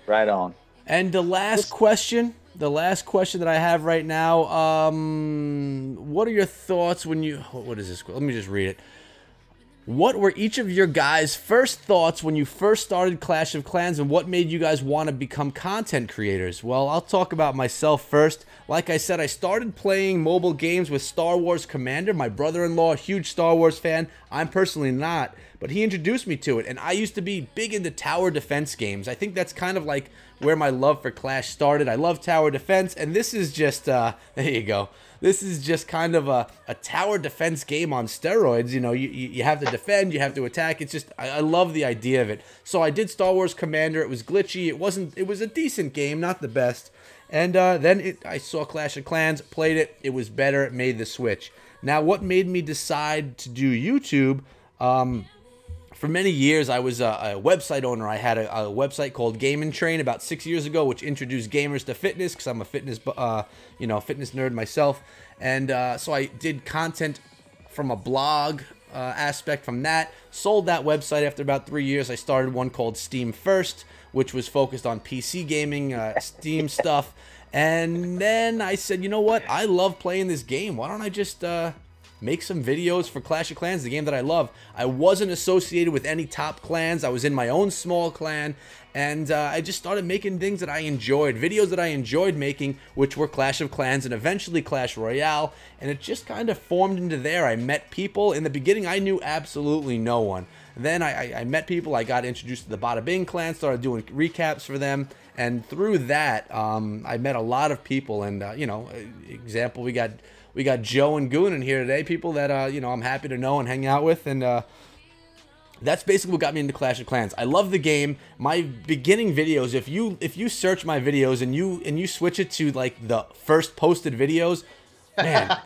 Right on. And the last question that I have right now, what are your thoughts when you, what is this? Let me just read it. What were each of your guys' first thoughts when you first started Clash of Clans, and what made you guys want to become content creators? Well, I'll talk about myself first. Like I said, I started playing mobile games with Star Wars Commander. My brother-in-law, a huge Star Wars fan. I'm personally not, but he introduced me to it, and I used to be big into tower defense games. I think that's kind of like where my love for Clash started. I love tower defense, and this is just, there you go. This is just kind of a tower defense game on steroids. You know, you have to defend, you have to attack. It's just, I love the idea of it. So I did Star Wars Commander. It was glitchy. It was a decent game, not the best. And then I saw Clash of Clans, played it. It was better. It made the switch. Now, what made me decide to do YouTube? For many years, I was a website owner. I had a website called Game and Train about 6 years ago, which introduced gamers to fitness because I'm a fitness, fitness nerd myself. And so I did content from a blog aspect from that. Sold that website after about 3 years. I started one called Steam First, which was focused on PC gaming, Steam stuff. And then I said, you know what? I love playing this game. Why don't I just make some videos for Clash of Clans, the game that I love. I wasn't associated with any top clans. I was in my own small clan, and I just started making things that I enjoyed, videos that I enjoyed making, which were Clash of Clans and eventually Clash Royale, and it just kind of formed into there. I met people. In the beginning, I knew absolutely no one. Then I met people. I got introduced to the Bada Bing clan, started doing recaps for them, and through that, I met a lot of people, and, example, we got Joe and Goon in here today, people that, I'm happy to know and hang out with, and that's basically what got me into Clash of Clans. I love the game. My beginning videos, if you search my videos and you switch it to, like, the first posted videos, man,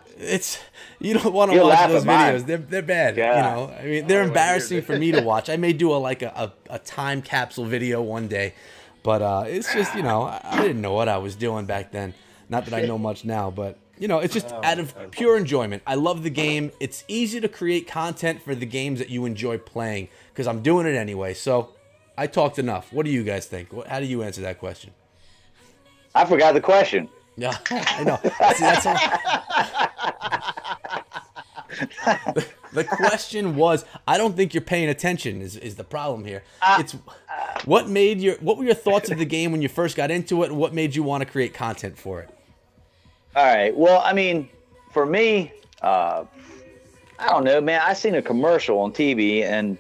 you don't want to watch those videos. They're bad, Yeah. I mean, they're embarrassing for me to watch. I may do a time capsule video one day, but it's just, I didn't know what I was doing back then. Not that I know much now, but it's just out of pure enjoyment. I love the game. It's easy to create content for the games that you enjoy playing because I'm doing it anyway. So I talked enough. What do you guys think? How do you answer that question? I forgot the question. Yeah, I know. See, the question was, I don't think you're paying attention is the problem here. It's what were your thoughts of the game when you first got into it, and what made you want to create content for it? All right. Well, I mean, for me, I don't know, man. I seen a commercial on TV, and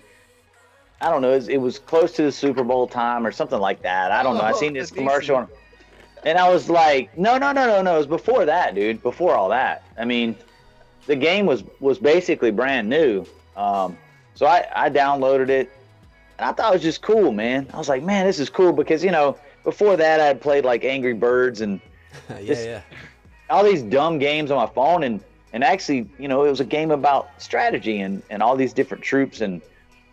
I don't know, it was close to the Super Bowl time or something like that. I don't know. I seen this commercial, and I was like, no. It was before that, dude. Before all that. I mean, the game was basically brand new. So I downloaded it, and I thought it was just cool, man. I was like, man, this is cool because, before that I had played like Angry Birds and all these dumb games on my phone, and actually, it was a game about strategy and all these different troops, and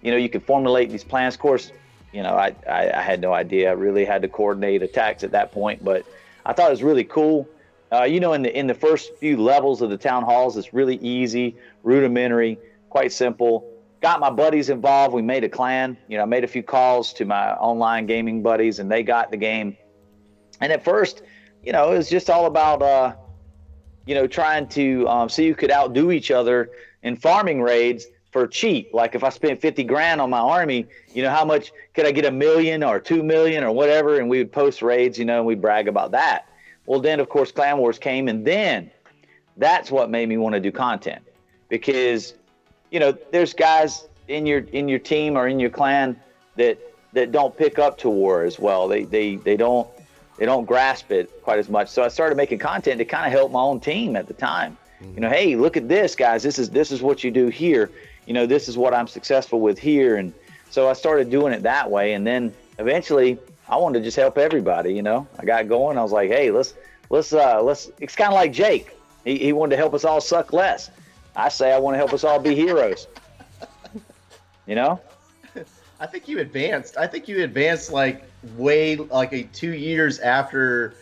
you could formulate these plans. Of course, I had no idea. I really had to coordinate attacks at that point, but I thought it was really cool. In the first few levels of the town halls, it's really easy, rudimentary, quite simple. Got my buddies involved. We made a clan. I made a few calls to my online gaming buddies, and they got the game. And at first, it was just all about trying to see who could outdo each other in farming raids for cheap. Like if I spent 50 grand on my army, how much could I get, 1 million or 2 million or whatever? And we would post raids, and we'd brag about that. Well, then of course Clan Wars came, and then that's what made me want to do content, because there's guys in your team or in your clan that don't pick up to war as well. They don't grasp it quite as much. So I started making content to kind of help my own team at the time. Mm-hmm. Hey, look at this, guys. This is what you do here. This is what I'm successful with here. And so I started doing it that way. And then eventually I wanted to just help everybody, you know. I got going. I was like, hey, let's. It's kind of like Jake. He wanted to help us all suck less. I say I want to help us all be heroes. You know. I think you advanced. I think you advanced like 2 years after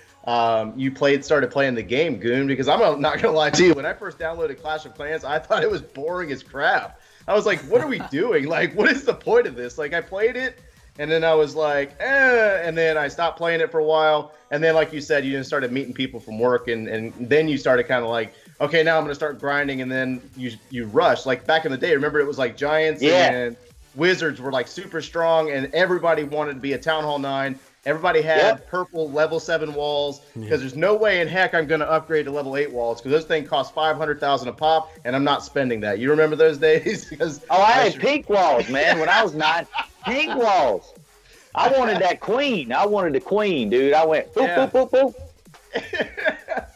you started playing the game, Goon. Because I'm not gonna lie to you. When I first downloaded Clash of Clans, I thought it was boring as crap. I was like, what are we doing? Like, what is the point of this? Like, I played it. And then I was like, and then I stopped playing it for a while. And then, like you said, you just started meeting people from work. And then you started kind of like, okay, now I'm going to start grinding. And then you rush. Like back in the day, remember it was like Giants and Wizards were like super strong. And everybody wanted to be a Town Hall 9. Everybody had purple level 7 walls because there's no way in heck I'm going to upgrade to level 8 walls because those things cost $500,000 a pop. And I'm not spending that. You remember those days? Because I had pink walls, man, when I was 9. Pink walls. I wanted that queen. I wanted the queen, dude. I went boop, boop, boop, boop.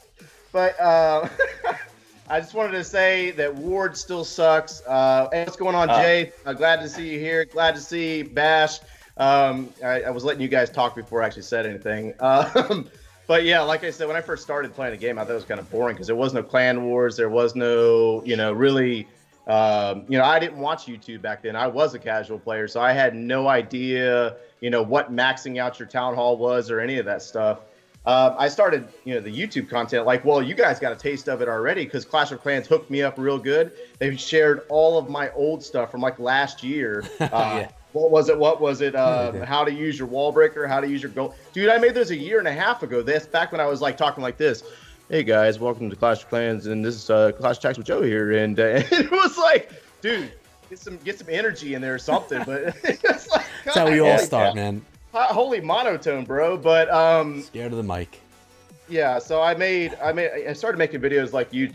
But I just wanted to say that Ward still sucks. Hey, what's going on, Jay? Glad to see you here. Glad to see Bash. I was letting you guys talk before I actually said anything. But yeah, like I said, when I first started playing the game, I thought it was kind of boring because there was no clan wars. There was no, really... I didn't watch YouTube back then. I was a casual player, so I had no idea, what maxing out your town hall was or any of that stuff. I started, the YouTube content like, well, you guys got a taste of it already because Clash of Clans hooked me up real good. They shared all of my old stuff from like last year. What was it? How to use your wall breaker, how to use your gold. Dude, I made those a year and a half ago. That's back when I was like talking like this. Hey guys, welcome to Clash of Clans, and this is Clash Tacks with Joe here, and it was like, dude, get some energy in there or something. But it's like, that's how we all start, man. Holy monotone, bro. But scared of the mic. Yeah, so I started making videos like you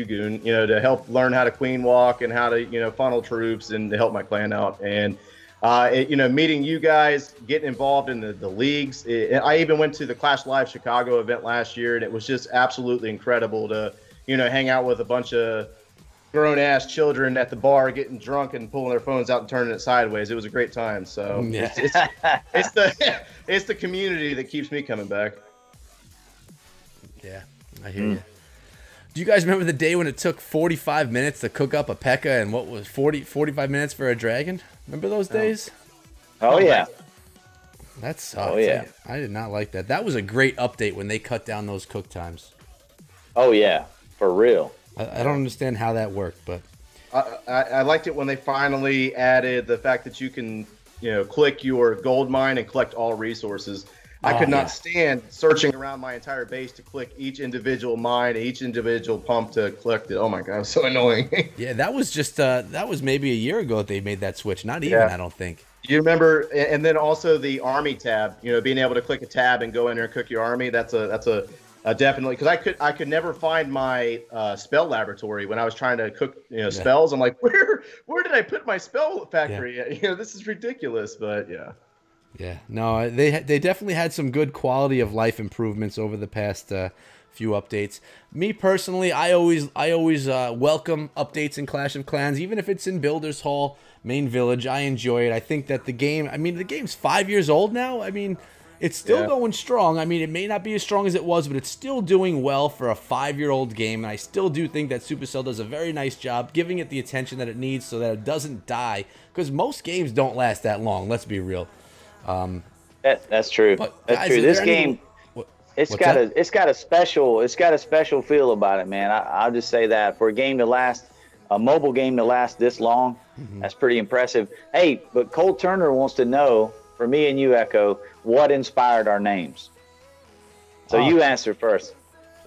Goon, to help learn how to queen walk and how to funnel troops and to help my clan out and. Meeting you guys, getting involved in the leagues. I even went to the Clash Live Chicago event last year, and it was just absolutely incredible to, hang out with a bunch of grown-ass children at the bar getting drunk and pulling their phones out and turning it sideways. It was a great time. So it's the community that keeps me coming back. Yeah, I hear you. Do you guys remember the day when it took 45 minutes to cook up a P.E.K.K.A. and what was 45 minutes for a dragon? Remember those days? Oh, yeah. That sucked. Oh, yeah. I did not like that. That was a great update when they cut down those cook times. Oh, yeah. For real. I don't understand how that worked, but... I liked it when they finally added the fact that you can, click your gold mine and collect all resources. I could not stand searching around my entire base to click each individual mine, each individual pump to collect it. Oh my god, it was so annoying. Yeah, that was just that was maybe a year ago that they made that switch. Not even, I don't think. You remember, and then also the army tab. Being able to click a tab and go in there and cook your army. That's a definitely, because I could never find my spell laboratory when I was trying to cook spells. I'm like, where did I put my spell factory? Yeah. This is ridiculous, but yeah. Yeah, no, they definitely had some good quality of life improvements over the past few updates. Me personally, I always welcome updates in Clash of Clans, even if it's in Builders Hall, Main Village. I enjoy it. I think that the game's 5 years old now. I mean, it's still going strong. I mean, it may not be as strong as it was, but it's still doing well for a 5-year-old game. And I still do think that Supercell does a very nice job giving it the attention that it needs so that it doesn't die. Because most games don't last that long. Let's be real. That's true. That's true. This game, it's got a special feel about it, man. I'll just say that for a mobile game to last this long, that's pretty impressive. Hey, but Cole Turner wants to know, for me and you, Echo, what inspired our names. So you answer first.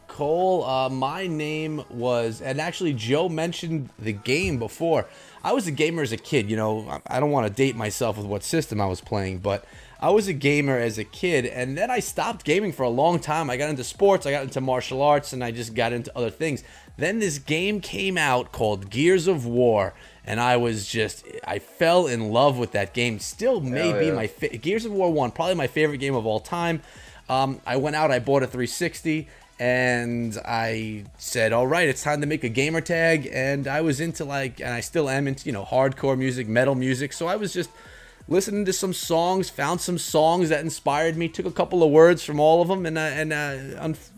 Cole, my name was, and actually Joe mentioned the game before. I was a gamer as a kid, I don't want to date myself with what system I was playing, but I was a gamer as a kid, and then I stopped gaming for a long time. I got into sports, I got into martial arts, and I just got into other things. Then this game came out called Gears of War, and I fell in love with that game. Still may be my Gears of War 1, probably my favorite game of all time. I went out, I bought a 360, and I said, all right, it's time to make a gamer tag. And I was into and I still am into, hardcore music, metal music. So I was just listening to some songs, found some songs that inspired me, took a couple of words from all of them,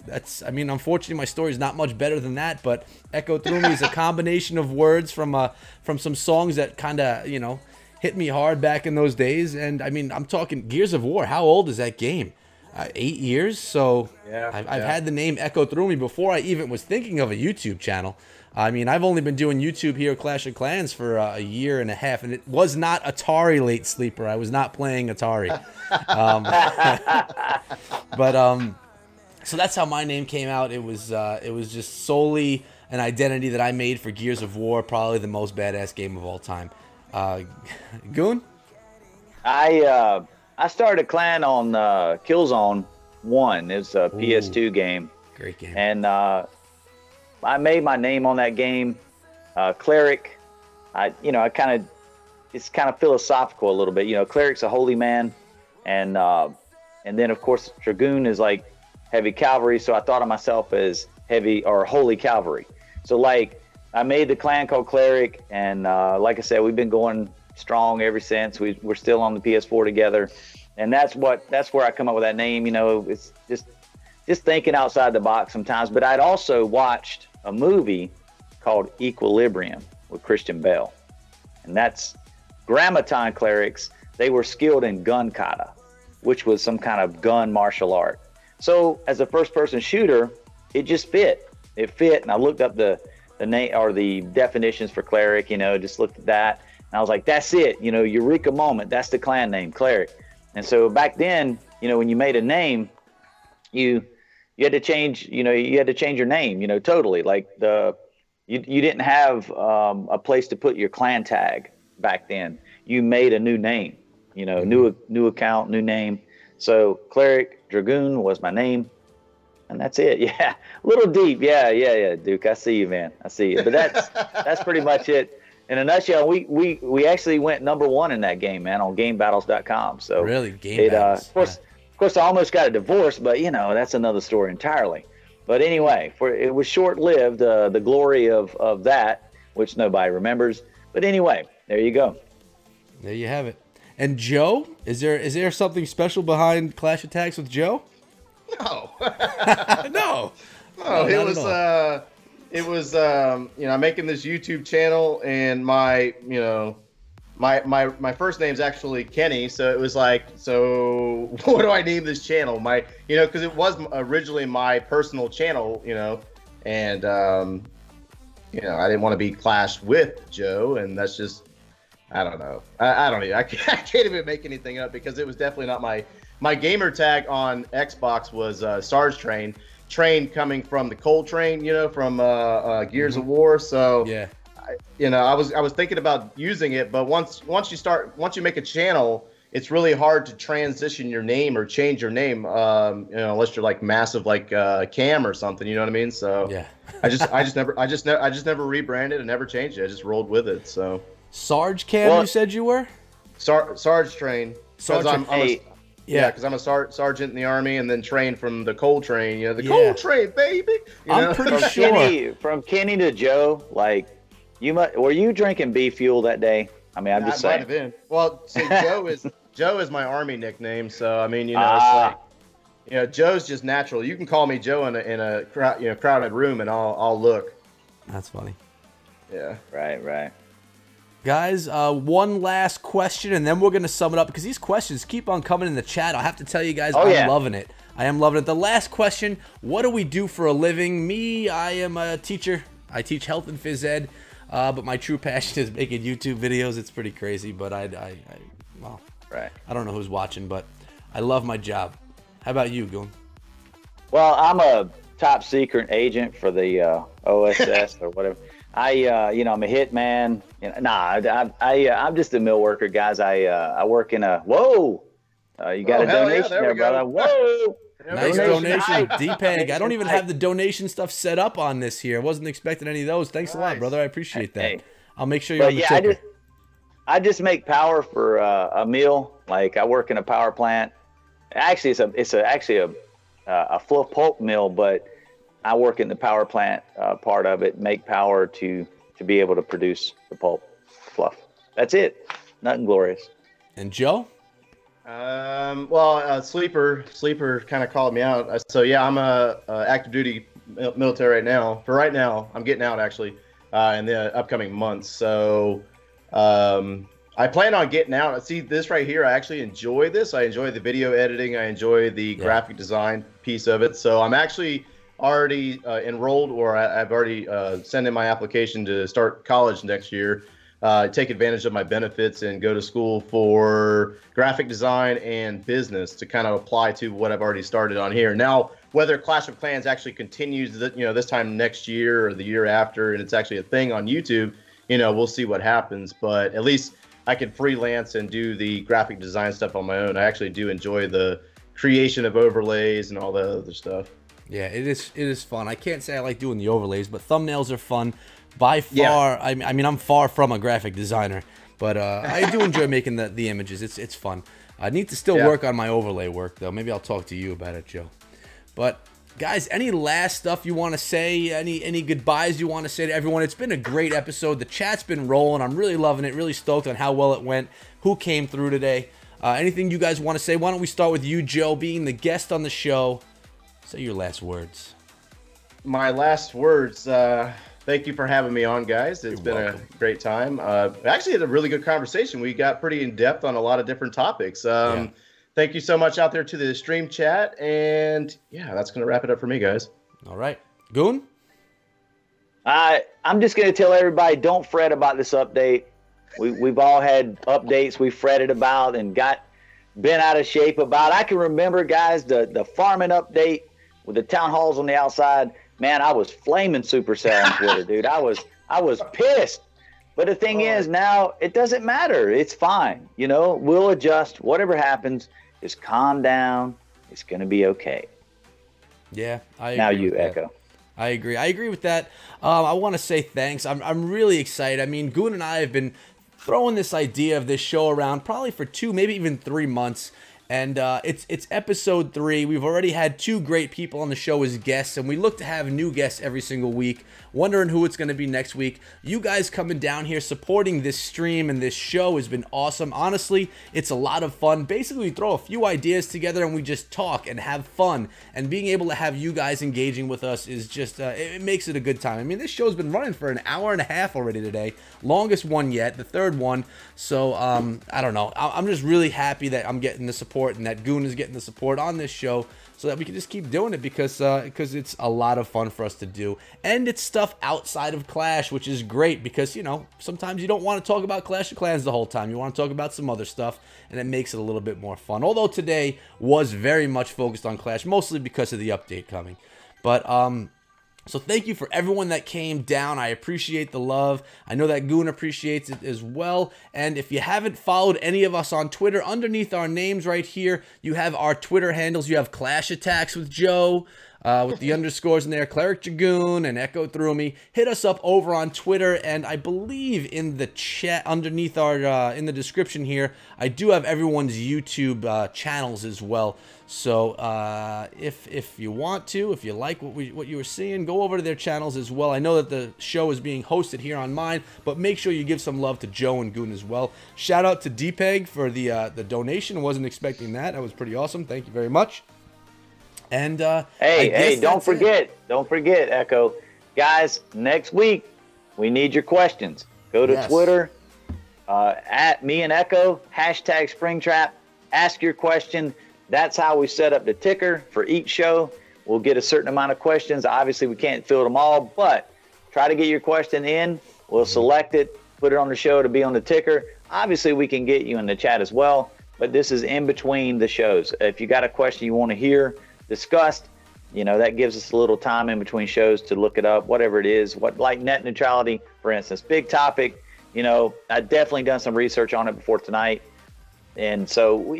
that's, I mean, unfortunately, my story is not much better than that, but Echo Through Me is a combination of words from some songs that kind of, you know, hit me hard back in those days. And I mean, I'm talking Gears of War. How old is that game? 8 years. So Yeah, I've had the name Echo Through Me before I even was thinking of a YouTube channel. I mean, I've only been doing YouTube here at Clash of Clans for a year and a half, and it was not Atari Late Sleeper. I was not playing Atari. So that's how my name came out. It was just solely an identity that I made for Gears of War, probably the most badass game of all time. Goon? I started a clan on Killzone 1. It's a PS2 game. Great game. And I made my name on that game. Cleric, it's kind of philosophical a little bit. You know, Cleric's a holy man, and then of course Dragoon is like heavy cavalry. So I thought of myself as heavy or holy cavalry. So like I made the clan called Cleric, and like I said, we've been going strong ever since. We're still on the PS4 together, and that's where I come up with that name. You know, it's just thinking outside the box sometimes. But I'd also watched a movie called Equilibrium with Christian Bale, and that's Grammaton clerics. They were skilled in gun kata, which was some kind of gun martial art. So as a first-person shooter, it just fit. It fit, and I looked up the name or the definitions for cleric. You know, just looked at that, and I was like, that's it. You know, eureka moment. That's the clan name, Cleric. And so back then, you know, when you made a name, you had to change, you had to change your name, totally. Like you didn't have a place to put your clan tag back then. You made a new name, new account, new name. So Cleric Dragoon was my name, and that's it. Yeah, a little deep. Yeah, Duke. I see you, man. I see you. But that's pretty much it. In a nutshell, we actually went #1 in that game, man, on GameBattles.com. So really, Game Battles. Of course, I almost got a divorce, but that's another story entirely. But anyway, it was short-lived, the glory of that, which nobody remembers. But anyway, there you go. There you have it. And Joe, is there something special behind Clash Attacks with Joe? No. No. No, it was making this YouTube channel, and my first name's actually Kenny, so it was like, so what do I name this channel? Because it was originally my personal channel, and I didn't want to be clashed with Joe, and that's just, I don't know. I don't even, I can't even make anything up, because it was definitely not my gamer tag on Xbox was Sarge Train coming from the Coal Train, from Gears of War. So yeah. I was thinking about using it, but once you make a channel, it's really hard to transition your name or change your name, unless you're like massive, like Cam or something. You know what I mean? So yeah, I just never rebranded and never changed it. I just rolled with it. So Sarge Cam, you said you were Sarge Train. Yeah, because I'm a sergeant in the Army, and then trained from the Coal Train. Coal Train, baby. I'm pretty sure. From Kenny to Joe, like, were you drinking beef fuel that day? I mean, I'm just saying. Might have been. Well, see, Joe is my Army nickname, so I mean, it's like, Joe's just natural. You can call me Joe in a crowded room, and I'll look. That's funny. Yeah. Right. Guys, one last question, and then we're going to sum it up, because these questions keep on coming in the chat. I'll have to tell you guys, I'm loving it. I am loving it. The last question, what do we do for a living? Me, I am a teacher. I teach health and phys ed, but my true passion is making YouTube videos. It's pretty crazy, but well, right. I don't know who's watching, but I love my job. How about you, Goon? Well, I'm a top secret agent for the OSS or whatever. I'm a hitman. I'm just a mill worker, guys. I work in a, you got a donation there, brother. Whoa. Nice donation. D-Peg. I don't even have the donation stuff set up on this here. I wasn't expecting any of those. Thanks a lot, brother. I appreciate that. Hey. I'll make sure you're on the ticker. I just make power for a mill. Like, I work in a power plant. Actually, it's actually a fluff pulp mill, but I work in the power plant part of it, make power to be able to produce the pulp fluff. That's it. Nothing glorious. And Joe? Well, Sleeper kind of called me out. So yeah, I'm a active duty military right now. For right now, I'm getting out actually in the upcoming months. So I plan on getting out. See this right here. I actually enjoy this. I enjoy the video editing. I enjoy the graphic design piece of it. So I'm actually already enrolled, or I've already sent in my application to start college next year. Take advantage of my benefits and go to school for graphic design and business to kind of apply to what I've already started on here. Now, whether Clash of Clans actually continues, this time next year or the year after, and it's actually a thing on YouTube, we'll see what happens. But at least I can freelance and do the graphic design stuff on my own. I actually do enjoy the creation of overlays and all that other stuff. Yeah, it is fun. I can't say I like doing the overlays, but thumbnails are fun. By far, I mean, I'm far from a graphic designer, but I do enjoy making the images. It's fun. I need to still work on my overlay work, though. Maybe I'll talk to you about it, Joe. But, guys, any last stuff you want to say? Any goodbyes you want to say to everyone? It's been a great episode. The chat's been rolling. I'm really loving it. Really stoked on how well it went. Who came through today? Anything you guys want to say? Why don't we start with you, Joe, being the guest on the show. Say your last words. My last words... Thank you for having me on, guys. It's been a great time. Actually had a really good conversation. We got pretty in-depth on a lot of different topics. Thank you so much out there to the stream chat. And, yeah, that's going to wrap it up for me, guys. All right. Goon? I'm just going to tell everybody, don't fret about this update. We've all had updates we fretted about and been out of shape about. I can remember, guys, the farming update with the town halls on the outside. Man, I was flaming Supercell on Twitter, dude. I was pissed. But the thing is, now it doesn't matter. It's fine. We'll adjust. Whatever happens, just calm down. It's going to be okay. Yeah, I agree. Now you, Echo. I agree. I agree with that. I want to say thanks. I'm really excited. I mean, Goon and I have been throwing this idea of this show around probably for 2, maybe even 3 months. And it's episode 3. We've already had 2 great people on the show as guests, and we look to have new guests every single week. Wondering who it's going to be next week. You guys coming down here supporting this stream and this show has been awesome. Honestly, it's a lot of fun. Basically, we throw a few ideas together and we just talk and have fun. And being able to have you guys engaging with us is just, it makes it a good time. I mean, this show's been running for an hour and a half already today. Longest one yet, the 3rd one. So, I don't know. I'm just really happy that I'm getting the support and that Goon is getting the support on this show so that we can just keep doing it because it's a lot of fun for us to do. And it's stuff outside of Clash, which is great because, sometimes you don't want to talk about Clash of Clans the whole time. You want to talk about some other stuff, and it makes it a little bit more fun. Although today was very much focused on Clash, mostly because of the update coming. But, so thank you for everyone that came down. I appreciate the love. I know that Goon appreciates it as well. And if you haven't followed any of us on Twitter, underneath our names right here, you have our Twitter handles. You have Clash Attacks with Joe, with the underscores in there, Cleric Dragoon, and Echo Through Me. Hit us up over on Twitter, and I believe in the chat underneath our, in the description here, I do have everyone's YouTube channels as well. So if you want to, if you like what you were seeing, go over to their channels as well. I know that the show is being hosted here on mine, but make sure you give some love to Joe and Goon as well. Shout out to DPEG for the donation. Wasn't expecting that. That was pretty awesome. Thank you very much. And hey, don't forget, Echo, guys. Next week we need your questions. Go to Twitter at me and Echo #Springtrap. Ask your question. That's how we set up the ticker for each show. We'll get a certain amount of questions. Obviously, we can't fill them all, but try to get your question in. We'll select it, put it on the show to be on the ticker. Obviously, we can get you in the chat as well, but this is in between the shows. If you got a question you want to hear discussed, that gives us a little time in between shows to look it up, whatever it is. Like net neutrality, for instance, big topic. I've definitely done some research on it before tonight. And so,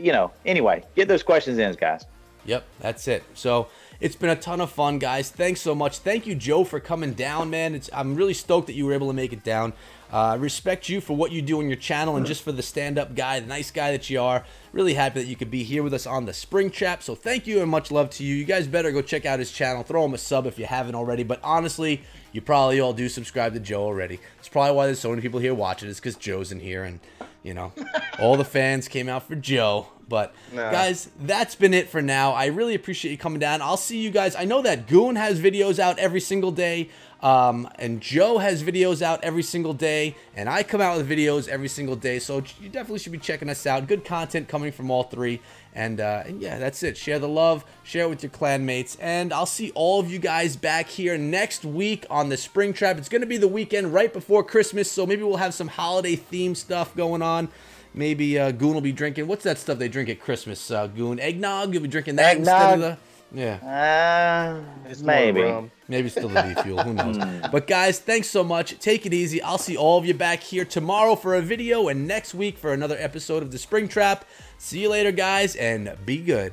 anyway, get those questions in, guys. Yep, that's it. So it's been a ton of fun, guys. Thanks so much. Thank you, Joe, for coming down, man. I'm really stoked that you were able to make it down. I respect you for what you do on your channel and just for the stand-up guy, the nice guy that you are. Really happy that you could be here with us on the Spring Trap. So thank you and much love to you. You guys better go check out his channel. Throw him a sub if you haven't already. But honestly, you probably all do subscribe to Joe already. It's probably why there's so many people here watching. It's because Joe's in here and you know, all the fans came out for Joe. But guys, that's been it for now. I really appreciate you coming down. I'll see you guys. I know that Goon has videos out every single day, and Joe has videos out every single day, and I come out with videos every single day. So you definitely should be checking us out. Good content coming from all three. And yeah, that's it. Share the love, share it with your clanmates, and I'll see all of you guys back here next week on the Spring Trap. It's going to be the weekend right before Christmas, so maybe we'll have some holiday themed stuff going on. Maybe Goon will be drinking. What's that stuff they drink at Christmas, Goon? Eggnog? You'll be drinking that instead of the... Yeah. Maybe. Maybe still the beef fuel. Who knows? But guys, thanks so much. Take it easy. I'll see all of you back here tomorrow for a video and next week for another episode of the Spring Trap. See you later, guys, and be good.